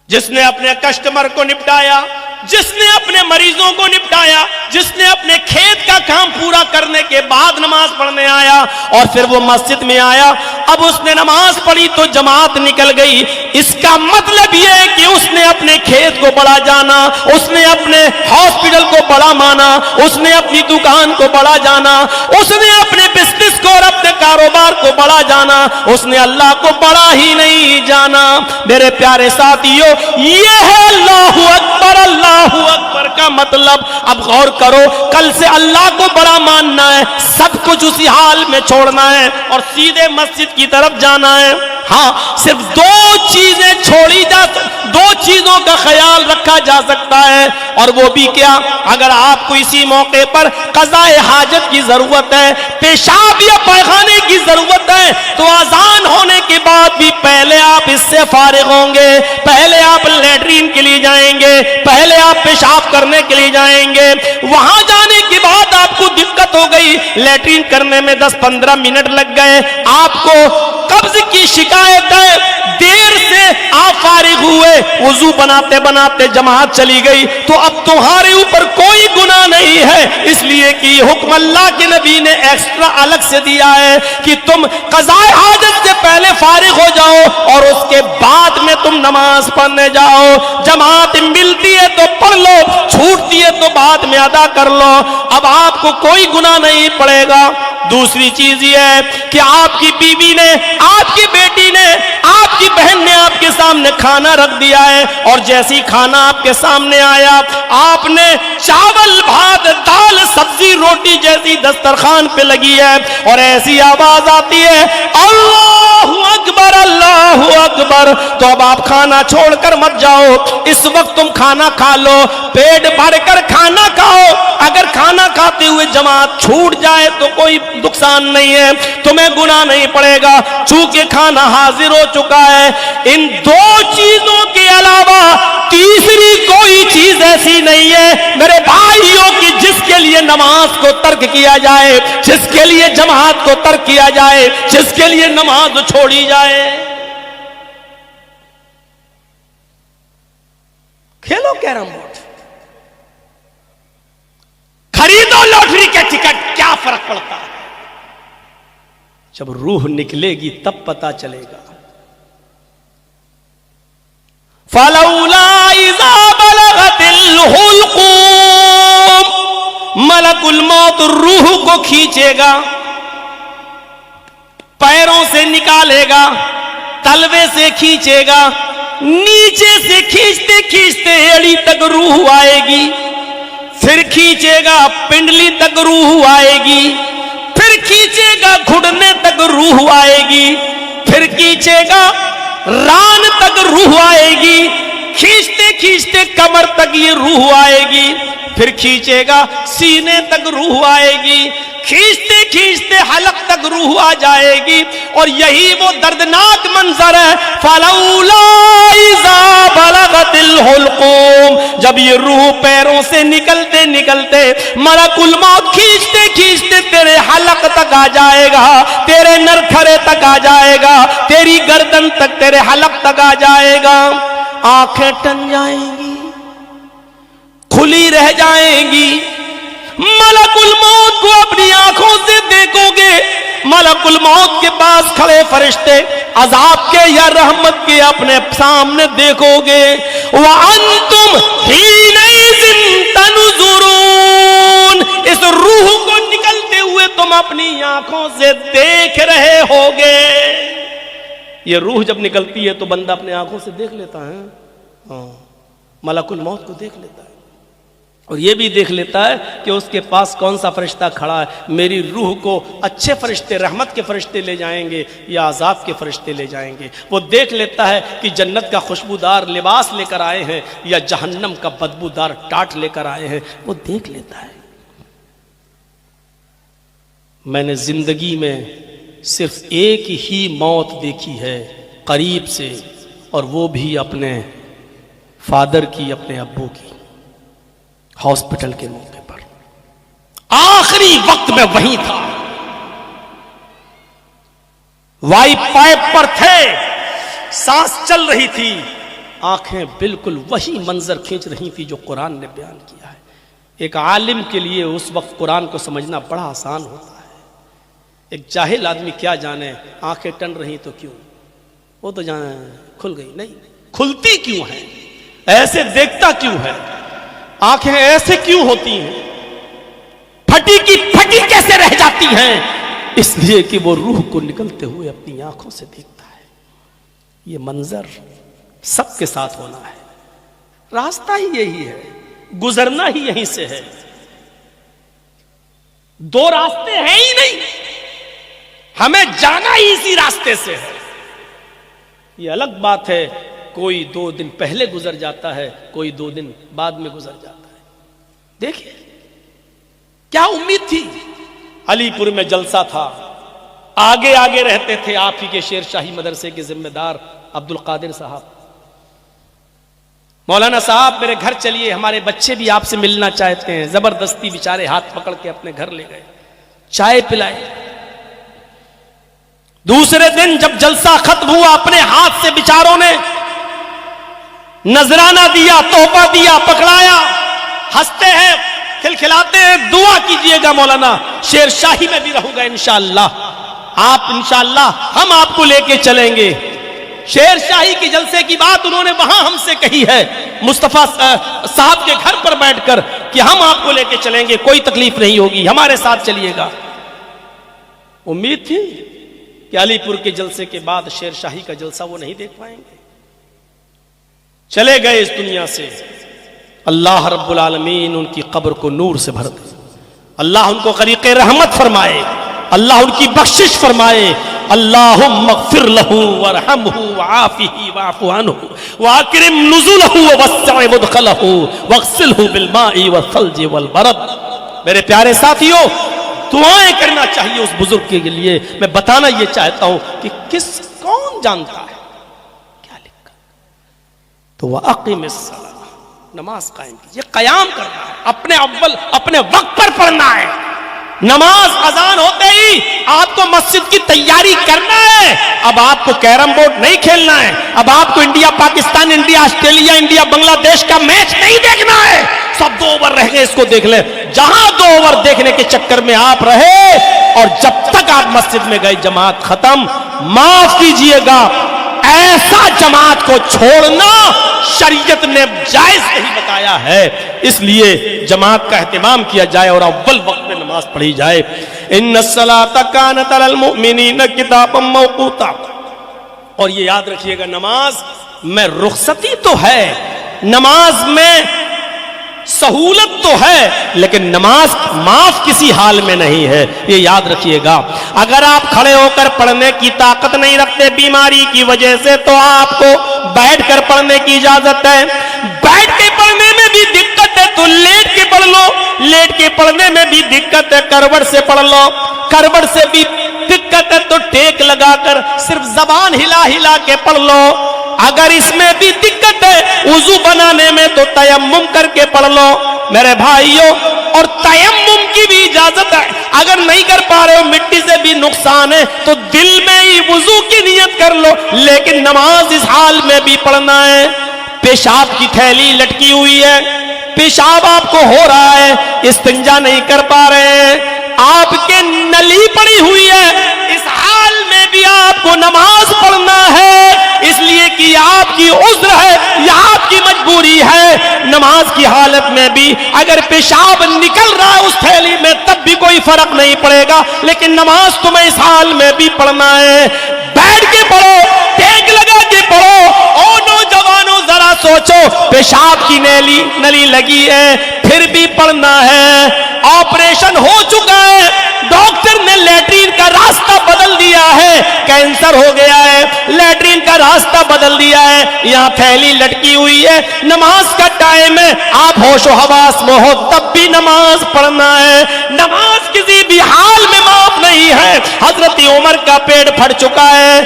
جس نے اپنے کسٹمر کو نپٹایا، جس نے اپنے مریضوں کو نپٹایا، جس نے اپنے کھیت کا کام پورا کرنے کے بعد نماز پڑھنے آیا اور پھر وہ مسجد میں آیا، اب اس نے نماز پڑھی تو جماعت نکل گئی، اس کا مطلب یہ ہے کہ اس نے اپنے کھیت کو بڑا جانا، اس نے اپنے ہاسپٹل کو بڑا مانا، اس نے اپنی دکان کو بڑا جانا، اس نے اپنے بزنس کو اور اپنے کاروبار کو بڑا جانا، اس نے اللہ کو بڑا ہی نہیں جانا۔ میرے پیارے ساتھیو، یہ ہے اللہ اکبر اللہ اکبر کا مطلب اب غور کرو، کل سے اللہ کو بڑا ماننا ہے، سب کچھ اسی حال میں چھوڑنا ہے اور سیدھے مسجد کی طرف جانا ہے۔ ہاں صرف دو چیزیں چھوڑی دو چیزوں کا خیال رکھا جا سکتا ہے، اور وہ بھی کیا؟ اگر آپ کو اسی موقع پر قضاء حاجت کی ضرورت ہے، پیشاب یا پائخانے کی ضرورت ہے، تو اذان ہونے کے بعد بھی پہلے آپ اس سے فارغ ہوں گے، پہلے آپ لیٹرین کے لیے جائیں گے، پہلے آپ پیشاب کرنے کے لیے جائیں گے۔ وہاں جانے کے بعد آپ کو دقت ہو گئی، لیٹرین کرنے میں 10-15 منٹ لگ گئے، آپ کو قبض کی شکایت ہے، دیر سے آپ فارغ ہوئے، وضو بناتے بناتے جماعت چلی گئی، تو اب تمہارے اوپر کوئی گناہ نہیں ہے، اس لیے کہ یہ حکم اللہ کے نبی نے ایکسٹرا الگ سے دیا ہے کہ تم قضاء حاجت سے پہلے فارغ ہو جاؤ اور اس کے بعد میں تم نماز پڑھنے جاؤ۔ جماعت ملتی ہے تو پڑھ لو، چھوٹتی ہے تو بعد میں ادا کر لو، اب آپ کو کوئی گناہ نہیں پڑے گا۔ دوسری چیز یہ ہے کہ آپ کی بیوی نے، آپ کی بیٹی نے، آپ کی بہن نے آپ کے سامنے کھانا رکھ دیا ہے، اور جیسی کھانا آپ کے سامنے آیا، آپ نے چاول، بھات، دال، سبزی، روٹی جیسی دسترخوان پہ لگی ہے، اور ایسی آواز آتی ہے اللہ اکبر اللہ اکبر، تو اب آپ کھانا چھوڑ کر مت جاؤ، اس وقت تم کھانا کھا لو، پیٹ بھر کر کھانا کھاؤ۔ اگر کھانا کھاتے ہوئے جماعت چھوٹ جائے تو کوئی نقصان نہیں ہے، تمہیں گناہ نہیں پڑے گا، چونکہ کھانا حاضر ہو چکا ہے۔ ان دو چیزوں کے علاوہ تیسری کوئی چیز ایسی نہیں ہے میرے بھائیوں کی جس کے لیے نماز کو ترک کیا جائے، جس کے لیے جماعت کو ترک کیا جائے، جس کے لیے نماز چھوڑی جائے۔ کھیلو کیرم بورڈ، خریدو لوٹری کے ٹکٹ، کیا فرق پڑتا ہے؟ جب روح نکلے گی تب پتا چلے گا۔ فَلَوْلَا إِذَا بَلَغَتِ الْحُلْقُومَ، ملک الموت روح کو کھینچے گا، پیروں سے نکالے گا، تلوے سے کھینچے گا، نیچے سے کھینچتے کھینچتے ایڑی تک روح آئے گی، پھر کھینچے گا پنڈلی تک روح آئے گی، پھر کھینچے گا گھٹنے تک روح آئے گی، پھر کھینچے گا ران تک روح آئے گی، کھینچتے کھینچتے کمر تک یہ روح آئے گی، پھر کھینچے گا سینے تک روح آئے گی، کھینچتے کھینچتے حلق تک روح آ جائے گی، اور یہی وہ دردناک منظر ہے۔ فَلَوْلَا إِذَا بَلَغَتِ الْحُلْقُومَ، جب یہ روح پیروں سے نکلتے نکلتے ملک الموت کھینچتے کھینچتے تیرے حلق تک آ جائے گا، تیرے نرکھرے تک آ جائے گا، تیری گردن تک، تیرے حلق تک آ جائے گا، آنکھیں ٹن جائیں گی، کھلی رہ جائیں گی، ملک الموت کو اپنی آنکھوں سے دیکھو گے، ملک الموت کے پاس کھڑے فرشتے عذاب کے یا رحمت کے اپنے سامنے دیکھو گے، وَأَنْتُمْ حِينَئِذٍ تَنْظُرُونَ، اس روح کو نکلتے ہوئے تم اپنی آنکھوں سے دیکھ رہے ہوگے۔ یہ روح جب نکلتی ہے تو بندہ اپنے آنکھوں سے دیکھ لیتا ہے، ملک الموت کو دیکھ لیتا ہے، اور یہ بھی دیکھ لیتا ہے کہ اس کے پاس کون سا فرشتہ کھڑا ہے، میری روح کو اچھے فرشتے، رحمت کے فرشتے لے جائیں گے یا عذاب کے فرشتے لے جائیں گے۔ وہ دیکھ لیتا ہے کہ جنت کا خوشبودار لباس لے کر آئے ہیں یا جہنم کا بدبودار ٹاٹ لے کر آئے ہیں، وہ دیکھ لیتا ہے۔ میں نے زندگی میں صرف ایک ہی موت دیکھی ہے قریب سے، اور وہ بھی اپنے فادر کی، اپنے ابو کی، ہاسپٹل کے موقع پر، آخری وقت میں وہیں تھا، وائی پائپ پر تھے، سانس چل رہی تھی، آنکھیں بالکل وہی منظر کھینچ رہی تھی جو قرآن نے بیان کیا ہے۔ ایک عالم کے لیے اس وقت قرآن کو سمجھنا بڑا آسان ہوتا ہے، ایک جاہل آدمی کیا جانے آنکھیں ٹن رہی تو کیوں، وہ تو جانے کھل گئی، نہیں کھلتی کیوں ہے، ایسے دیکھتا کیوں ہے، آنکھیں ایسے کیوں ہوتی ہیں، پھٹی کی پھٹی کیسے رہ جاتی ہیں، اس لیے کہ وہ روح کو نکلتے ہوئے اپنی آنکھوں سے دیکھتا ہے۔ یہ منظر سب کے ساتھ ہونا ہے، راستہ ہی یہی ہے، گزرنا ہی یہیں سے ہے، دو راستے ہیں ہی نہیں، ہمیں جانا ہی اسی راستے سے ہے۔ یہ الگ بات ہے کوئی 2 دن پہلے گزر جاتا ہے، کوئی 2 دن بعد میں گزر جاتا ہے۔ دیکھیے کیا امید تھی، علی پور میں جلسہ تھا، آگے آگے رہتے تھے آپ ہی کے شیر شاہی مدرسے کے ذمہ دار عبد القادر صاحب، مولانا صاحب میرے گھر چلیے، ہمارے بچے بھی آپ سے ملنا چاہتے ہیں، زبردستی بیچارے ہاتھ پکڑ کے اپنے گھر لے گئے، چائے پلائے۔ دوسرے دن جب جلسہ ختم ہوا، اپنے ہاتھ سے بیچاروں نے نذرانہ دیا، تحفہ دیا، پکڑایا، ہنستے ہیں، کھلکھلاتے ہیں، دعا کیجئے گا مولانا شیر شاہی میں بھی رہوں گا انشاءاللہ، آپ انشاءاللہ ہم آپ کو لے کے چلیں گے۔ شیر شاہی کی جلسے کی بات انہوں نے وہاں ہم سے کہی ہے مصطفیٰ صاحب کے گھر پر بیٹھ کر کہ ہم آپ کو لے کے چلیں گے، کوئی تکلیف نہیں ہوگی، ہمارے ساتھ چلیے گا۔ امید تھی کہ علی پور کے جلسے کے بعد شیر شاہی کا جلسہ وہ نہیں دیکھ پائیں گے، چلے گئے اس دنیا سے۔ اللہ رب العالمین ان کی قبر کو نور سے بھر دے، اللہ ان کو غریق رحمت فرمائے، اللہ ان کی بخشش فرمائے۔ اللہم اغفر لہ وارحمہ وعافہ واعف عنہ واکرم نزلہ ووسع مدخلہ واغسلہ بالماء والثلج والبرد۔ میرے پیارے ساتھیو، دعائیں کرنا چاہیے اس بزرگ کے لیے۔ میں بتانا یہ چاہتا ہوں کہ کون جانتا ہے کیا لکھا، تو وَأَقِمِ الصَّلَاةَ، نماز قائم کیجیے، قیام کرنا ہے، اپنے وقت پر پڑھنا ہے۔ نماز اذان ہوتے ہی آپ کو مسجد کی تیاری کرنا ہے، اب آپ کو کیرم بورڈ نہیں کھیلنا ہے، اب آپ کو India Pakistan, India Australia, India Bangladesh کا میچ نہیں دیکھنا ہے، سب 2 اوور رہ گئے اس کو دیکھ لیں۔ جہاں 2 اوور دیکھنے کے چکر میں آپ رہے اور جب تک آپ مسجد میں گئے جماعت ختم، معاف کیجئے گا ایسا جماعت کو چھوڑنا شریعت نے جائز نہیں بتایا ہے، اس لیے جماعت کا اہتمام کیا جائے اور اول وقت میں نماز پڑھی جائے۔ ان الصلاۃ کانت علی المؤمنین کتابا موقوتا، اور یہ یاد رکھیے گا نماز میں رخصتی تو ہے، نماز میں سہولت تو ہے، لیکن نماز معاف کسی حال میں نہیں ہے، یہ یاد رکھیے گا۔ اگر آپ کھڑے ہو کر پڑھنے کی طاقت نہیں رکھتے بیماری کی وجہ سے، تو آپ کو بیٹھ کر پڑھنے کی اجازت ہے۔ بیٹھ کے پڑھنے میں بھی دقت ہے تو لیٹ کے پڑھ لو، لیٹ کے پڑھنے میں بھی دقت ہے کروٹ سے پڑھ لو، کروٹ سے بھی دقت ہے تو ٹیک لگا کر صرف زبان ہلا ہلا کے پڑھ لو۔ اگر اس میں بھی دقت ہے وضو بنانے میں تو تیمم کر کے پڑھ لو میرے بھائیوں، اور تیمم کی بھی اجازت ہے۔ اگر نہیں کر پا رہے ہو، مٹی سے بھی نقصان ہے، تو دل میں ہی وضو کی نیت کر لو، لیکن نماز اس حال میں بھی پڑھنا ہے۔ پیشاب کی تھیلی لٹکی ہوئی ہے، پیشاب آپ کو ہو رہا ہے، استنجا نہیں کر پا رہے ہیں، آپ کے نلی پڑی ہوئی ہے، اس حال میں بھی آپ کو نماز پڑھنا ہے، اس لیے کہ یہ آپ کی عذر ہے، یہ آپ کی مجبوری ہے۔ نماز کی حالت میں بھی اگر پیشاب نکل رہا ہے اس تھیلی میں تب بھی کوئی فرق نہیں پڑے گا، لیکن نماز تمہیں اس حال میں بھی پڑھنا ہے۔ بیٹھ کے پڑھو، ٹیک لگا کے پڑھو۔ اور نوجوانوں ذرا سوچو، پیشاب کی نلی لگی ہے پھر بھی پڑھنا ہے، آپریشن ہو چکا ہے، ڈاکٹر نے لیٹرین کا راستہ بدل دیا ہے، کینسر ہو گیا ہے، لیٹرین کا راستہ بدل دیا ہے، یہاں تھیلی لٹکی ہوئی ہے، نماز کا ٹائم ہے، آپ ہوش و حواس میں ہو تب بھی نماز پڑھنا ہے۔ نماز کسی بھی حال میں معاف نہیں ہے۔ حضرت عمر کا پیٹ پھٹ چکا ہے،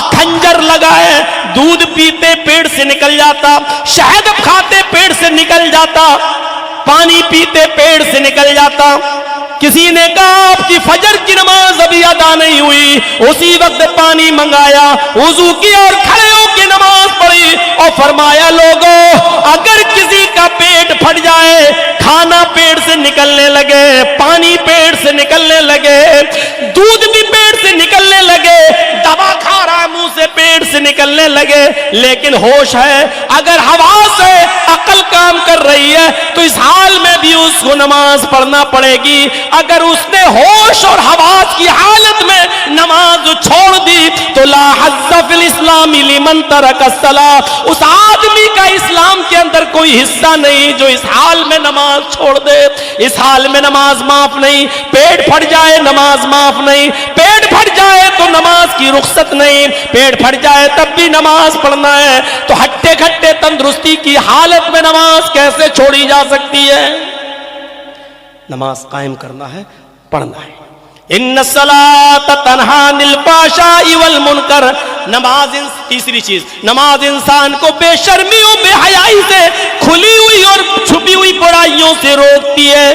کھنجر لگا ہے، دودھ پیتے پیٹ سے نکل جاتا، شہد کھاتے پیٹ سے نکل جاتا، پانی پیتے پیٹ سے نکل جاتا۔ کسی نے کہا آپ کی فجر کی نماز ابھی ادا نہیں ہوئی، اسی وقت پانی منگایا، وضو کیا اور کھڑے ہو کے نماز پڑھی اور فرمایا لوگوں اگر کسی کا پیٹ پھٹ جائے، کھانا پیٹ سے نکلنے لگے، پانی پیٹ سے نکلنے لگے، دودھ بھی پیٹ سے نکلنے لگے، دوا کھا رہا ہے منہ سے پیٹ سے نکلنے لگے، لیکن ہوش ہے، اگر حواس ہے، عقل کام کر رہی ہے تو اس حال میں بھی اس کو نماز پڑھنا پڑے گی۔ اگر اس نے ہوش اور حواس کی حالت میں نماز چھوڑ دی تو لا حظ فی الاسلام لمن ترک الصلاۃ، اس آدمی کا اسلام کے اندر کوئی حصہ نہیں جو اس حال میں نماز چھوڑ دے۔ اس حال میں نماز معاف نہیں، پیٹ پھٹ جائے نماز معاف نہیں، پیٹ پھٹ جائے تو نماز کی رخصت نہیں، پیٹ پھٹ جائے تب بھی نماز پڑھنا ہے۔ تو ہٹے کھٹے تندرستی کی حالت میں نماز کیسے چھوڑی جا سکتی ہے؟ نماز قائم کرنا ہے، پڑھنا ہے۔ ان الصلاۃ تنہی عن الفحشاء والمنکر، نماز تیسری چیز، نماز انسان کو بے شرمی و بے حیائی سے، کھلی ہوئی اور چھپی ہوئی برائیوں سے روکتی ہے۔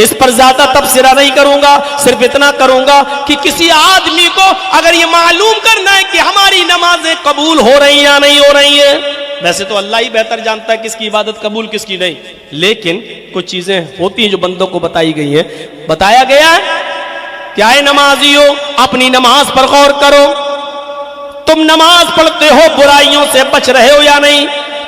اس پر زیادہ تبصرہ نہیں کروں گا، صرف اتنا کروں گا کہ کسی آدمی کو اگر یہ معلوم کرنا ہے کہ ہماری نمازیں قبول ہو رہی یا نہیں ہو رہی ہیں، ویسے تو اللہ ہی بہتر جانتا ہے کس کی عبادت قبول کس کی نہیں، لیکن کچھ چیزیں ہوتی ہیں جو بندوں کو بتائی گئی ہیں۔ بتایا گیا ہے کیا ہے نمازیو، اپنی نماز پر غور کرو، تم نماز پڑھتے ہو برائیوں سے بچ رہے ہو یا نہیں؟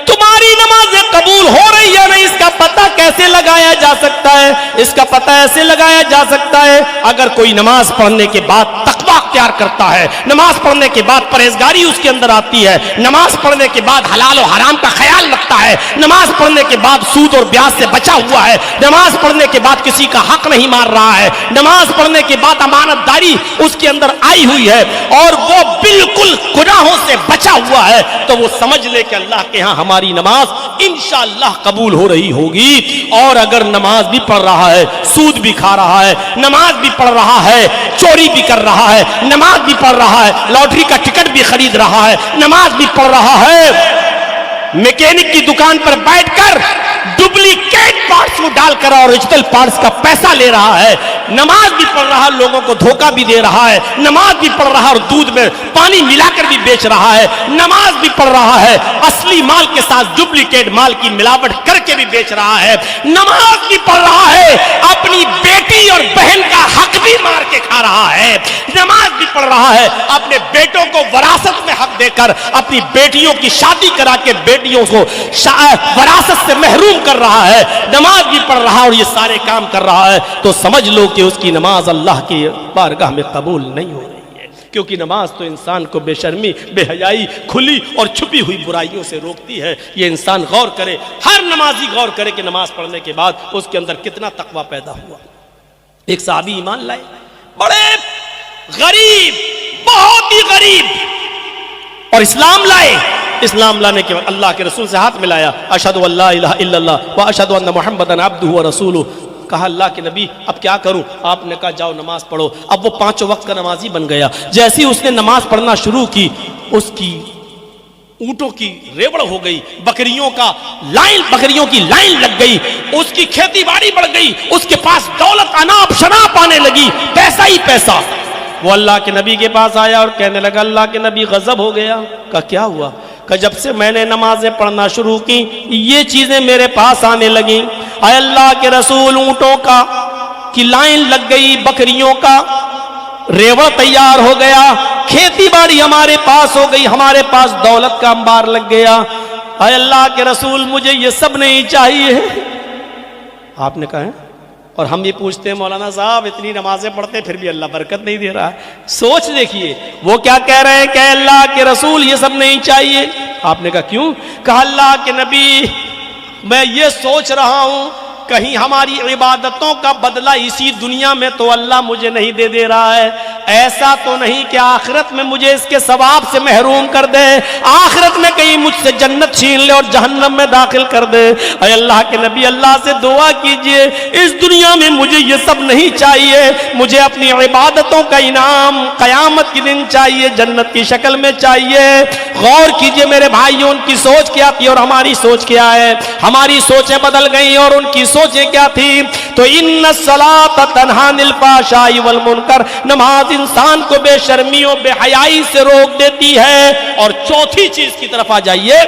تمہاری نمازیں قبول ہو رہی یا نہیں، اس کا پتہ کیسے لگایا جا سکتا ہے؟ اس کا پتہ ایسے لگایا جا سکتا ہے اگر کوئی نماز پڑھنے کے بعد تقویٰ اختیار کرتا ہے، نماز پڑھنے کے بعد پرہیزگاری اس کے اندر آتی ہے، نماز پڑھنے کے بعد حلال و حرام کا خیال رکھتا ہے، نماز پڑھنے کے بعد سود اور بیاج سے بچا ہوا ہے، نماز پڑھنے کے بعد کسی کا حق نہیں مار رہا ہے، نماز پڑھنے کے بعد امانت داری اس کے اندر آئی ہوئی ہے اور وہ بالکل گناہوں سے بچا ہوا ہے، تو وہ سمجھ لے کہ اللہ کے ہاں ہماری نماز انشاءاللہ قبول ہو رہی ہوگی۔ اور اگر نماز بھی پڑھ رہا ہے، سود بھی کھا رہا ہے، نماز بھی پڑھ رہا ہے، چوری بھی کر رہا ہے، نماز بھی پڑھ رہا ہے، لاٹری کا ٹکٹ بھی خرید رہا ہے، نماز بھی پڑھ رہا ہے، میکینک کی دکان پر بیٹھ کر ڈپلیکیٹ پارٹس کو ڈال کر اور اوریجنل پارٹس کا پیسہ لے رہا ہے، نماز بھی پڑھ رہا ہے، لوگوں کو دھوکہ بھی دے رہا ہے، نماز بھی پڑھ رہا ہے اور دودھ میں پانی ملا کر بھی بیچ رہا ہے، نماز بھی پڑھ رہا ہے، اصلی مال کے ساتھ ڈپلیکیٹ مال کی ملاوٹ کر کے بھی بیچ رہا ہے، نماز بھی پڑھ رہا ہے، اپنی بیٹی اور بہن کا حق بھی مار کے کھا رہا ہے، نماز بھی پڑھ رہا ہے، اپنے بیٹوں کو وراثت میں حق دے کر اپنی بیٹیوں کی شادی کرا کے بیٹیوں کو وراثت سے محروم کر رہا ہے، نماز بھی پڑھ رہا اور یہ سارے کام کر رہا ہے، تو سمجھ لو کہ اس کی نماز اللہ کی بارگاہ میں قبول نہیں ہو رہی ہے، کیونکہ نماز تو انسان کو بے شرمی، بے حیائی، کھلی اور چھپی ہوئی برائیوں سے روکتی ہے۔ یہ انسان غور کرے، ہر نمازی غور کرے کہ نماز پڑھنے کے بعد اس کے اندر کتنا تقویٰ پیدا ہوا۔ ایک صحابی ایمان لائے، بڑے غریب، بہت ہی غریب، اور اسلام لائے۔ اسلام لانے کے بعد اللہ کے رسول سے ہاتھ ملایا، اشہد ان لا الہ الا اللہ واشہد ان محمدا عبدہ ورسولہ۔ کہا اللہ کے نبی اب کیا کروں؟ آپ نے کہا جاؤ نماز پڑھو۔ اب وہ 5 وقت کا نمازی بن گیا۔ جیسے ہی اس نے نماز پڑھنا شروع کی، اس کی اونٹوں کی ریوڑ ہو گئی، بکریوں کی لائن لگ گئی، اس کی کھیتی باڑی بڑھ گئی، اس کے پاس دولت اناپ شناپ آنے لگی، پیسہ ہی پیسہ۔ وہ اللہ کے نبی کے پاس آیا اور کہنے لگا اللہ کے نبی غضب ہو گیا۔ کہا کیا ہوا؟ کہ جب سے میں نے نمازیں پڑھنا شروع کی یہ چیزیں میرے پاس آنے لگیں۔ اے اللہ کے رسول، اونٹوں کی لائن لگ گئی، بکریوں کا ریوڑ تیار ہو گیا، کھیتی باڑی ہمارے پاس ہو گئی، ہمارے پاس دولت کا انبار لگ گیا۔ اے اللہ کے رسول مجھے یہ سب نہیں چاہیے۔ آپ نے کہا ہے، اور ہم یہ پوچھتے ہیں مولانا صاحب اتنی نمازیں پڑھتے پھر بھی اللہ برکت نہیں دے رہا ہے۔ سوچ دیکھیے وہ کیا کہہ رہے ہیں کہ اللہ کے رسول یہ سب نہیں چاہیے۔ آپ نے کہا کیوں؟ کہا اللہ کے نبی میں یہ سوچ رہا ہوں کہیں ہماری عبادتوں کا بدلہ اسی دنیا میں تو اللہ مجھے نہیں دے رہا ہے، ایسا تو نہیں کہ آخرت میں مجھے اس کے ثواب سے محروم کر دے، آخرت میں کہیں مجھ سے جنت چھین لے اور جہنم میں داخل کر دے۔ اے اللہ کے نبی اللہ سے دعا کیجئے اس دنیا میں مجھے یہ سب نہیں چاہیے، مجھے اپنی عبادتوں کا انعام قیامت کے دن چاہیے، جنت کی شکل میں چاہیے۔ غور کیجئے میرے بھائیوں، ان کی سوچ کیا تھی اور ہماری سوچ کیا ہے؟ ہماری سوچیں بدل گئیں اور ان کی سوچیں کیا تھی؟ تو ان الصلاۃ تنہی عن الفحشاء والمنکر، نماز انسان کو بے شرمی و بے حیائی سے روک دیتی ہے۔ اور چوتھی چیز کی طرف آ جائیے،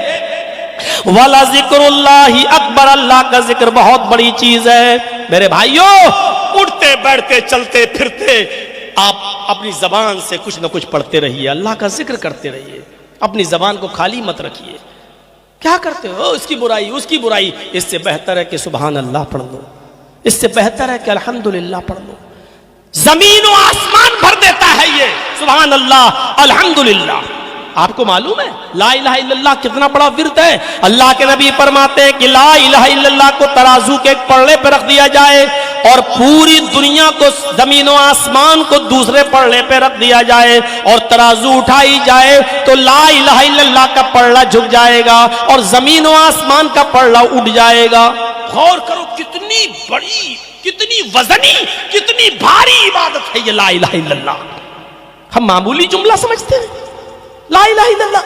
وَلَا ذِكْرُ اللَّهِ اکبر، اللہ کا ذکر بہت بڑی چیز ہے۔ میرے بھائیوں اٹھتے بیٹھتے چلتے پھرتے آپ اپنی زبان سے کچھ نہ کچھ پڑھتے رہیے، اللہ کا ذکر کرتے رہیے۔ اپنی زبان کو خالی مت رکھیے. کیا کرتے ہو؟ اس کی برائی، اس کی برائی. اس سے بہتر ہے کہ سبحان اللہ پڑھ لو، اس سے بہتر ہے کہ الحمدللہ پڑھ لو. زمین و آسمان بھر دیتا ہے یہ سبحان اللہ الحمدللہ. آپ کو معلوم ہے لا الہ الا اللہ کتنا بڑا ورد ہے؟ اللہ کے نبی فرماتے ہیں کہ لا الہ الا اللہ کو ترازو کے ایک پلڑے پہ رکھ دیا جائے اور پوری دنیا کو، زمین و آسمان کو دوسرے پلڑے پہ رکھ دیا جائے اور ترازو اٹھائی جائے تو لا الہ الا اللہ کا پلڑا جھک جائے گا اور زمین و آسمان کا پلڑا اٹھ جائے گا. غور کرو کتنی بڑی، کتنی وزنی، کتنی بھاری عبادت ہے یہ لا الہ الا اللہ. ہم معمولی جملہ سمجھتے ہیں لا الہ الا اللہ،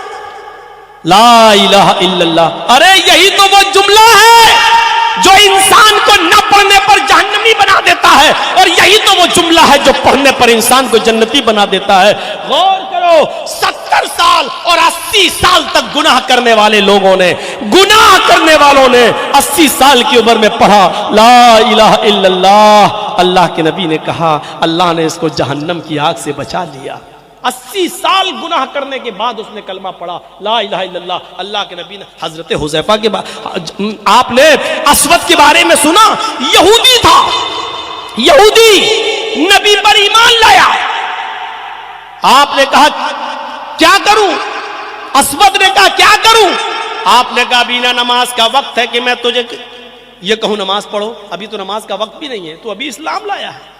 لا الہ الا اللہ. ارے یہی تو وہ جملہ ہے جو انسان کو نہ پڑھنے پر جہنمی بنا دیتا ہے، اور یہی تو وہ جملہ ہے جو پڑھنے پر انسان کو جنتی بنا دیتا ہے. غور کرو 70 سال اور 80 سال تک گناہ کرنے والے لوگوں نے، گناہ کرنے والوں نے 80 سال کی عمر میں پڑھا لا الہ الا اللہ. اللہ کے نبی نے کہا اللہ نے اس کو جہنم کی آگ سے بچا لیا. 80 سال گناہ کرنے کے بعد اس نے کلمہ پڑھا لا الہ الا اللہ. اللہ کے نبی نے حضرت حذیفہ کے آپ نے اسود کے بارے میں سنا، یہودی تھا، یہودی نبی پر ایمان لایا. آپ نے کہا کیا کروں؟ اسود نے کہا کیا کروں؟ آپ نے کہا بینا نماز کا وقت ہے کہ میں تجھے یہ کہوں نماز پڑھو؟ ابھی تو نماز کا وقت بھی نہیں ہے، تو ابھی اسلام لایا ہے.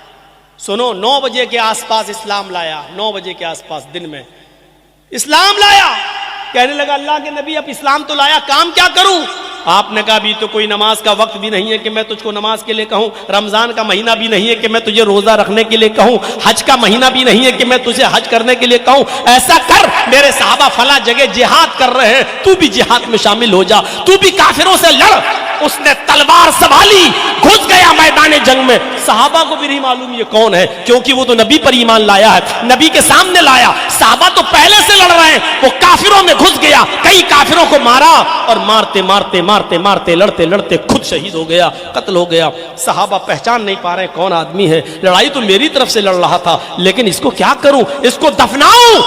سنو 9 بجے کے آس پاس اسلام لایا، 9 بجے کے آس پاس دن میں اسلام لایا. کہنے لگا اللہ کے نبی اب اسلام تو لایا، کام کیا کروں؟ آپ نے کہا ابھی تو کوئی نماز کا وقت بھی نہیں ہے کہ میں تجھ کو نماز کے لیے کہوں، رمضان کا مہینہ بھی نہیں ہے کہ میں تجھے روزہ رکھنے کے لیے کہوں، حج کا مہینہ بھی نہیں ہے کہ میں تجھے حج کرنے کے لیے کہوں. ایسا کر میرے صحابہ فلاں جگہ جہاد کر رہے ہیں، تو بھی جہاد میں شامل ہو جا، تو بھی کافروں سے لڑ. اس نے تلوار سنبھالی، گھس گیا میدان جنگ میں. صحابہ کو بھی نہیں معلوم یہ کون ہے، کیونکہ وہ تو نبی پر ایمان لایا ہے، نبی کے سامنے لایا. صحابہ تو پہلے سے لڑ رہے ہیں، وہ کافروں میں گھس گیا، کئی کافروں کو مارا اور مارتے مارتے مارتے مارتے لڑتے لڑتے خود شہید ہو گیا، قتل ہو گیا. صحابہ پہچان نہیں پا رہے کون آدمی ہے. لڑائی تو میری طرف سے لڑ رہا تھا، لیکن اس کو کیا کروں؟ اس کو دفناؤں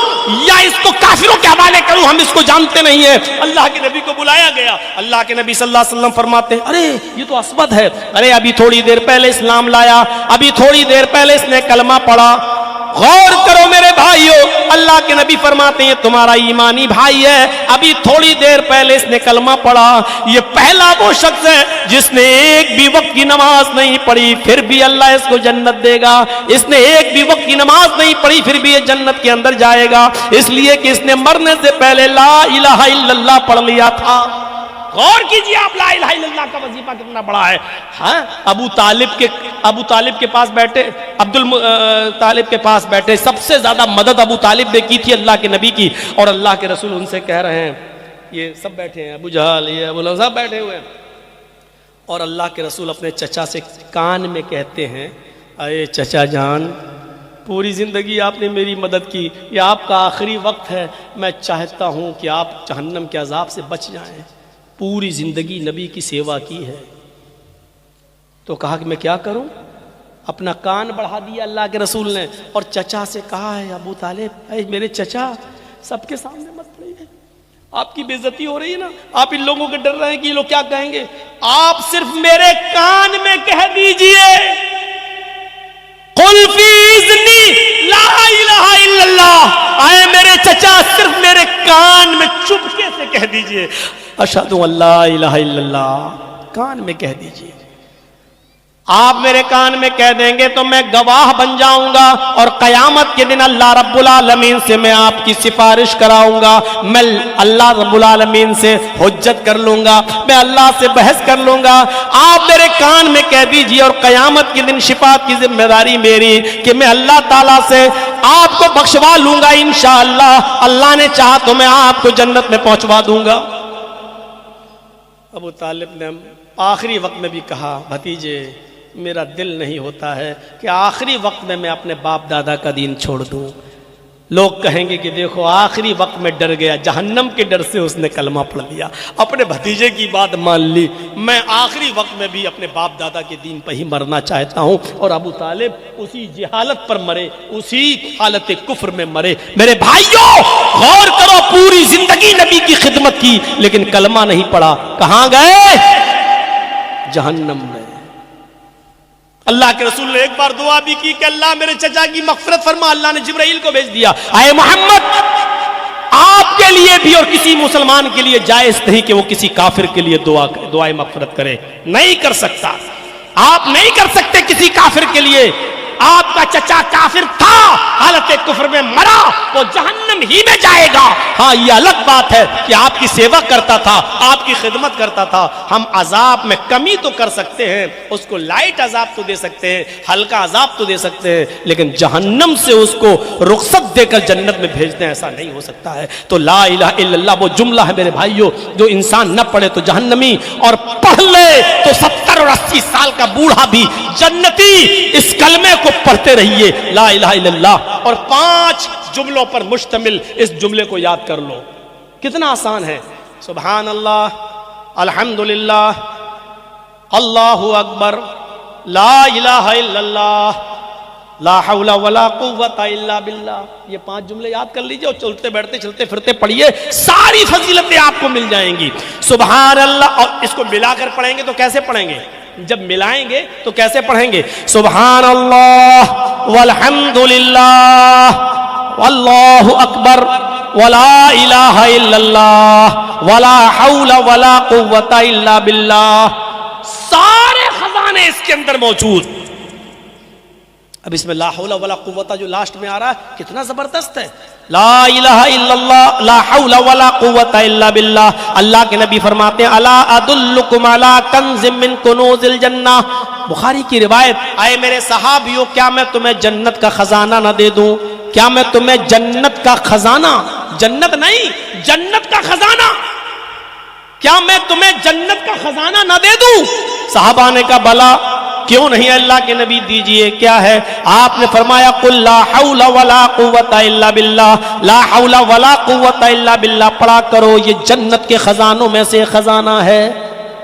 یا اس کو کافروں کے حوالے کروں؟ ہم اس کو جانتے نہیں ہیں. اللہ کے نبی کو بلایا گیا. اللہ کے نبی صلی اللہ علیہ وسلم فرماتے ہیں ارے یہ تو اسود ہے، ارے ابھی تھوڑی دیر پہلے اسلام لایا، ابھی تھوڑی دیر پہلے اس نے کلمہ پڑھا. غور کرو میرے بھائیو، اللہ کے نبی فرماتے ہیں تمہارا ایمانی بھائی ہے، ابھی تھوڑی دیر پہلے اس نے کلمہ پڑھا. یہ پہلا وہ شخص ہے جس نے ایک بھی وقت کی نماز نہیں پڑھی پھر بھی اللہ اس کو جنت دے گا. اس نے ایک بھی وقت کی نماز نہیں پڑھی پھر بھی یہ جنت کے اندر جائے گا، اس لیے کہ اس نے مرنے سے پہلے لا الہ الا اللہ پڑھ لیا تھا. غور کیجیے آپ لا الہ الا اللہ کا وظیفہ کتنا بڑا ہے. ہاں ابو طالب کے پاس بیٹھے، طالب کے پاس بیٹھے، سب سے زیادہ مدد ابو طالب نے کی تھی اللہ کے نبی کی، اور اللہ کے رسول ان سے کہہ رہے ہیں، یہ سب بیٹھے ہیں، ابو جہل یہ ابو لہب سب بیٹھے ہوئے ہیں، اور اللہ کے رسول اپنے چچا سے کان میں کہتے ہیں اے چچا جان پوری زندگی آپ نے میری مدد کی، یہ آپ کا آخری وقت ہے، میں چاہتا ہوں کہ آپ جہنم کے عذاب سے بچ جائیں. پوری زندگی نبی کی سیوا کی ہے. تو کہا کہ میں کیا کروں؟ اپنا کان بڑھا دیا اللہ کے رسول نے اور چچا سے کہا ہے ابو طالب اے میرے چچا سب کے سامنے مت پڑھیے، آپ کی بے عزتی ہو رہی ہے نا، آپ ان لوگوں کے ڈر رہے ہیں کہ یہ لوگ کیا کہیں گے، آپ صرف میرے کان میں کہہ دیجئے قل فی اذنی لا الہ الا اللہ. اے میرے چچا صرف میرے کان میں چپکے سے کہہ دیجئے اشہد ان لا الہ الا اللہ، کان میں کہہ دیجئے. آپ میرے کان میں کہہ دیں گے تو میں گواہ بن جاؤں گا، اور قیامت کے دن اللہ رب العالمین سے میں آپ کی سفارش کراؤں گا، میں اللہ رب العالمین سے حجت کر لوں گا، میں اللہ سے بحث کر لوں گا. آپ میرے کان میں کہہ دیجئے اور قیامت کے دن شفاعت کی ذمہ داری میری کہ میں اللہ تعالیٰ سے آپ کو بخشوا لوں گا انشاءاللہ. اللہ نے چاہا تو میں آپ کو جنت میں پہنچوا دوں گا. ابو طالب نے آخری وقت میں بھی کہا بھتیجے میرا دل نہیں ہوتا ہے کہ آخری وقت میں اپنے باپ دادا کا دین چھوڑ دوں. لوگ کہیں گے کہ دیکھو آخری وقت میں ڈر گیا، جہنم کے ڈر سے اس نے کلمہ پڑھ لیا، اپنے بھتیجے کی بات مان لی، میں آخری وقت میں بھی اپنے باپ دادا کے دین پہ ہی مرنا چاہتا ہوں، اور ابو طالب اسی جہالت پر مرے، اسی حالت کفر میں مرے۔ میرے بھائیوں غور کرو، پوری زندگی نبی کی خدمت کی لیکن کلمہ نہیں پڑھا، کہاں گئے؟ جہنم میں۔ اللہ کے رسول نے ایک بار دعا بھی کی کہ اللہ میرے چچا کی مغفرت فرما، اللہ نے جبرائیل کو بھیج دیا، اے محمد آپ کے لیے بھی اور کسی مسلمان کے لیے جائز نہیں کہ وہ کسی کافر کے لیے دعائے مغفرت کرے، نہیں کر سکتا، آپ نہیں کر سکتے کسی کافر کے لیے۔ آپ کا چچا کافر تھا، حالت کفر میں مرا، وہ جہنم ہی میں جائے گا۔ ہاں یہ الگ بات ہے کہ آپ کی سیوا کرتا تھا، آپ کی خدمت کرتا تھا، ہم عذاب میں کمی تو کر سکتے ہیں، اس کو لائٹ عذاب تو دے سکتے ہیں، ہلکا عذاب تو دے سکتے ہیں، لیکن جہنم سے اس کو رخصت دے کر جنت میں بھیج دیں ایسا نہیں ہو سکتا ہے۔ تو لا الہ الا اللہ وہ جملہ ہے میرے بھائیوں، جو انسان نہ پڑھے تو جہنمی، اور پڑھ لے تو 70 اور 80 سال کا بوڑھا بھی جنتی۔ اس کلمے کو پڑھتے رہیے، لا الہ الا اللہ، اور 5 جملوں پر مشتمل اس جملے کو یاد کر لو۔ کتنا آسان ہے، سبحان اللہ، الحمدللہ، اللہ اکبر، لا الہ الا اللہ، لا حول ولا قوت الا باللہ۔ یہ 5 جملے یاد کر لیجئے اور چلتے بیٹھتے چلتے پھرتے پڑھیے، ساری فضیلتیں آپ کو مل جائیں گی۔ سبحان اللہ، اور اس کو ملا کر پڑھیں گے تو کیسے پڑھیں گے؟ جب ملائیں گے تو کیسے پڑھیں گے؟ سبحان اللہ والحمدللہ واللہ اکبر ولا الہ الا اللہ ولا حول ولا قوت الا باللہ۔ سارے خزانے اس کے اندر موجود۔ اب اس میں لا حول ولا قوت جو لاسٹ میں آ رہا ہے کتنا زبردست ہے، لا الہ الا اللہ، لا حول ولا قوت الا باللہ۔ اللہ کے نبی فرماتے ہیں الا ادلکم علی کنز من کنوز الجنہ، بخاری کی روایت، اے میرے صحابیوں کیا میں تمہیں جنت کا خزانہ نہ دے دوں؟ کیا میں تمہیں جنت کا خزانہ، جنت نہیں جنت کا خزانہ، کیا میں تمہیں جنت کا خزانہ نہ دے دوں؟ صحابہ نے کہا بلا، کیوں نہیں اللہ کے نبی دیجئے، کیا ہے؟ آپ نے فرمایا قل لا حول ولا قوت الا باللہ، لا حول ولا قوت الا باللہ پڑھا کرو، یہ جنت کے خزانوں میں سے خزانہ ہے،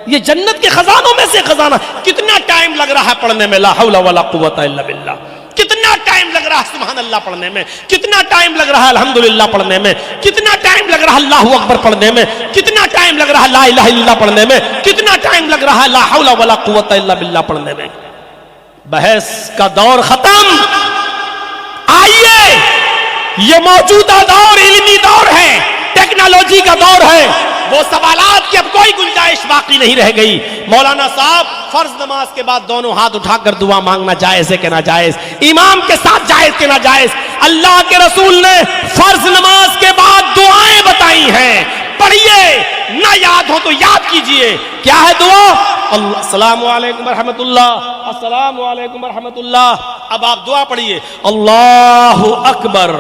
یہ جنت کے خزانوں میں سے خزانہ۔ کتنا ٹائم لگ رہا ہے پڑھنے میں لا حول ولا قوت الا باللہ، کتنا ٹائم لگ رہا ہے سبحان اللہ پڑھنے میں، کتنا ٹائم لگ رہا ہے الحمدللہ پڑھنے میں، کتنا ٹائم لگ رہا ہے اللہ اکبر پڑھنے میں، کتنا ٹائم لگ رہا ہے لا الہ الا اللہ پڑھنے میں، کتنا ٹائم لگ رہا ہے لا حول ولا قوت الا باللہ پڑھنے میں۔ بحث کا دور ختم، آئیے یہ موجودہ دور علمی دور ہے، ٹیکنالوجی کا دور ہے، وہ سوالات کی اب کوئی گنجائش باقی نہیں رہ گئی۔ مولانا صاحب فرض نماز کے بعد دونوں ہاتھ اٹھا کر دعا مانگنا جائز ہے کہ ناجائز؟ امام کے ساتھ جائز کہ ناجائز؟ اللہ کے رسول نے فرض نماز کے بعد دعائیں بتائی ہیں، پڑھیے، نہ یاد ہو تو یاد کیجئے۔ کیا ہے دعا؟ السلام علیکم ورحمۃ اللہ، السلام علیکم ورحمۃ اللہ۔ اب آپ دعا پڑھیے، اللہ اکبر،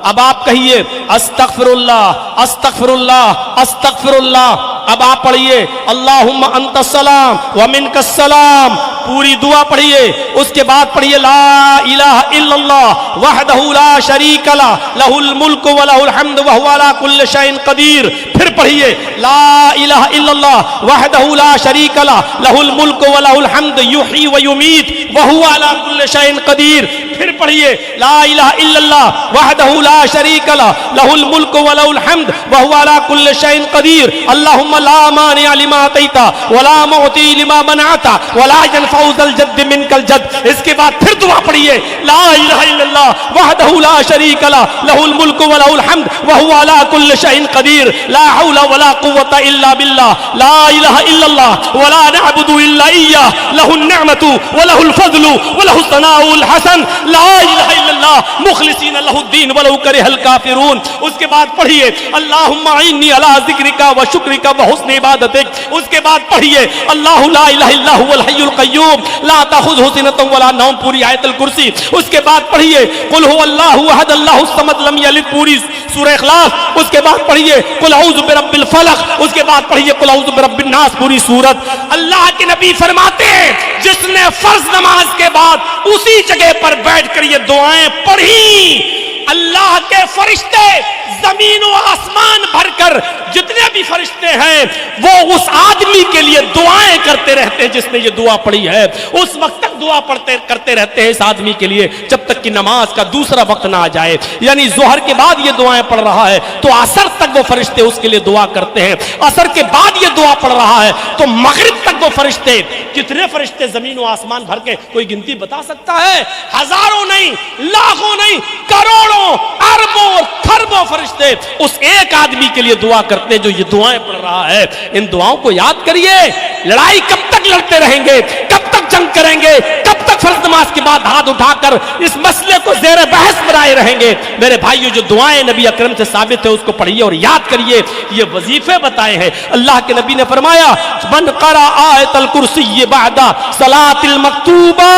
اب آپ کہیے استغفر اللہ استغفر اللہ استغفر اللہ۔ اب آپ پڑھیے اللہم انت السلام ومنک السلام، پوری دعا پڑھیے۔ اس کے بعد پڑھیے لا الہ الا اللہ وحدہ لا شریک لہ لہ الملک ولہ الحمد وہو علی کل شیء قدیر۔ پھر پڑھیے لا الہ الا اللہ وحدہ لا شریک لہ لہ الملک ولہ الحمد یحیی ویمیت وہو علی کل شیء قدیر۔ پھر پڑھیے لا الہ الا اللہ وحدہ لا شریک لہ لہ الملک ولہ الحمد وہو علی کل شیء قدیر۔ اللہم لا مانع لما اعطیت ولا معطی لما منعت ولا ينفع ذا الجد منک الجد۔ اس کے بعد پھر دعا پڑھیے لا الہ الا اللہ وحدہ لا شریک لہ لہ الملک ولہ الحمد وہو علی کل شیء قدیر، لا حول ولا قوت الا باللہ، لا الہ الا اللہ ولا نعبد الا ایہ، لہ النعمۃ ولہ الفضل ولہ الثناء الحسن، لا الہ الا اللہ مخلصین لہ الدین ولو کرہ الکافرون۔ اس کے بعد پڑھیے اللہم اعنی علی ذکرک و شکرک و حسن عبادتک۔ اس کے بعد پڑھیے اللہ لا الہ الا هو الحی القیوم لا تأخذہ سنۃ ولا نوم، پوری آیت الکرسی۔ اس کے بعد پڑھیے قل هو اللہ احد اللہ الصمد لم یلد، پوری سورہ اخلاص۔ اس کے بعد پڑھیے قل اعوذ برب الفلق۔ اس کے بعد پڑھیے قل اعوذ برب الناس، پوری سورت۔ اللہ کے نبی فرماتے ہیں جس نے فرض نماز کے بعد اسی جگہ پر بیٹھ کر یہ دعائیں پڑھی اللہ کے فرشتے زمین و آسمان بھر کر جتنے بھی فرشتے ہیں وہ اس آدمی کے لیے دعائیں کرتے رہتے ہیں جس نے یہ دعا پڑھی ہے. اس وقت تک دعا کرتے رہتے ہیں اس آدمی کے لیے جب تک کہ نماز کا دوسرا وقت نہ آ جائے. یعنی ظہر کے بعد یہ دعائیں پڑھ رہا ہے تو عصر تک وہ فرشتے اس کے لیے دعا کرتے ہیں. عصر کے بعد یہ دعا پڑھ رہا ہے تو مغرب تک وہ فرشتے. کتنے فرشتے زمین و آسمان بھر کے کوئی گنتی بتا سکتا ہے؟ ہزاروں نہیں، لاکھوں نہیں، کروڑوں، اربوں، کھربوں فرشتے اس ایک آدمی کے لیے دعا کرتے ہیں جو یہ دعائیں پڑھ رہا ہے. ان دعاؤں کو یاد کریے. لڑائی کب تک لڑتے رہیں گے؟ کب تک جنگ کریں گے؟ کب تک فرض نماز کے بعد ہاتھ اٹھا کر اس مسئلے کو زیر بحث بنائے رہیں گے؟ میرے بھائیو، جو دعائیں نبی اکرم سے ثابت ہے اس کو پڑھیے اور یاد کریے. یہ وظیفے بتائے ہیں. اللہ کے نبی نے فرمایا من قرأ آیت الکرسی بعد صلاۃ المکتوبہ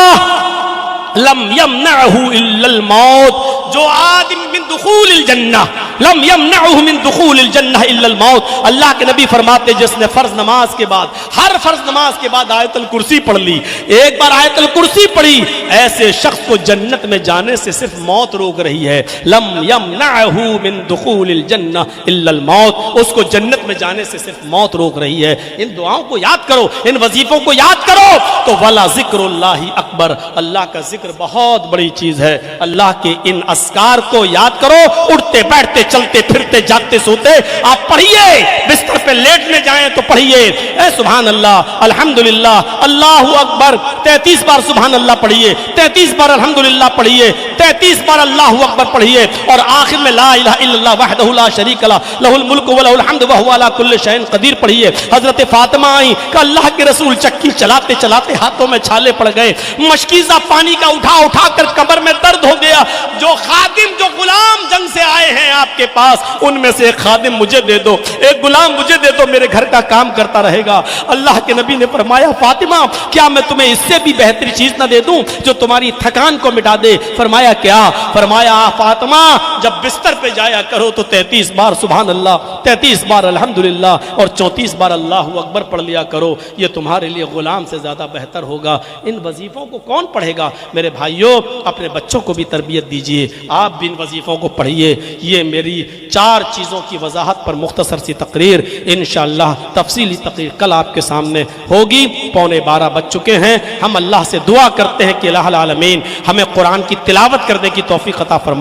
لم یمنعہ الا الموت. جو آدم من دخول الجنہ لم یمنعہ من دخول الجنہ الا الموت. اللہ کے نبی فرماتے جس نے فرض نماز کے بعد، ہر فرض نماز کے بعد آیت الکرسی پڑھ لی، ایک بار آیت الکرسی پڑھی، ایسے شخص کو جنت میں جانے سے صرف موت روک رہی ہے. لم یمنعہ من دخول الجنہ الا الموت. اس کو جنت میں جانے سے صرف موت روک رہی ہے. ان دعاؤں کو یاد کرو، ان وظیفوں کو یاد کرو تو ولا ذکر اللہ اکبر. اللہ کا ذکر بہت بڑی چیز ہے. اللہ کے ان اذکار کو یاد کرو. اٹھتے بیٹھتے چلتے پھرتے جاگتے سوتے آپ پڑھیے. بستر پہ لیٹنے جائیں تو پڑھیے اے سبحان اللہ الحمدللہ اللہ اکبر 33 بار سبحان اللہ پڑھیے، 33 بار الحمدللہ پڑھیے، 33 بار اللہ اکبر پڑھیے اور آخر میں لا الہ الا اللہ وحدہ لا شریک لہ لہ الملک و لہ الحمد وہو علی کل شیء قدیر پڑھیے. حضرت فاطمہ آئی کہ اللہ کے رسول چکی چلاتے چلاتے ہاتھوں میں چھالے پڑ گئے، مشکیزہ پانی کا اٹھا اٹھا کر کمر میں درد ہو گیا. جو خادم، جو غلام جنگ سے آئے ہیں آپ کے پاس، ان میں سے ایک خادم مجھے دے دو، ایک غلام مجھے دے دو، میرے گھر کا کام کرتا رہے گا. اللہ کے نبی نے فرمایا فاطمہ کیا میں تمہیں اس سے بھی بہتری چیز نہ دے دوں جو تمہاری تھکان کو مٹا دے؟ فرمایا کیا؟ فرمایا فاطمہ جب بستر پہ جایا کرو تو 33 بار سبحان اللہ، 33 بار الحمدللہ اور 34 بار اللہ اکبر پڑھ لیا کرو. یہ تمہارے لیے غلام سے زیادہ بہتر ہوگا. ان وظیفوں کو کون پڑھے گا؟ میرے بھائیوں، اپنے بچوں کو بھی تربیت دیجیے. آپ بھی ان وظیفوں کو پڑھیے. یہ میری 4 چیزوں کی وضاحت پر مختصر سی تقریر، انشاءاللہ تفصیلی تقریر کل آپ کے سامنے ہوگی. 11:15 بج چکے ہیں. ہم اللہ سے دعا کرتے ہیں کہ الہ العالمین ہمیں قرآن کی تلاوت کرنے کی توفیق عطا فرمائے.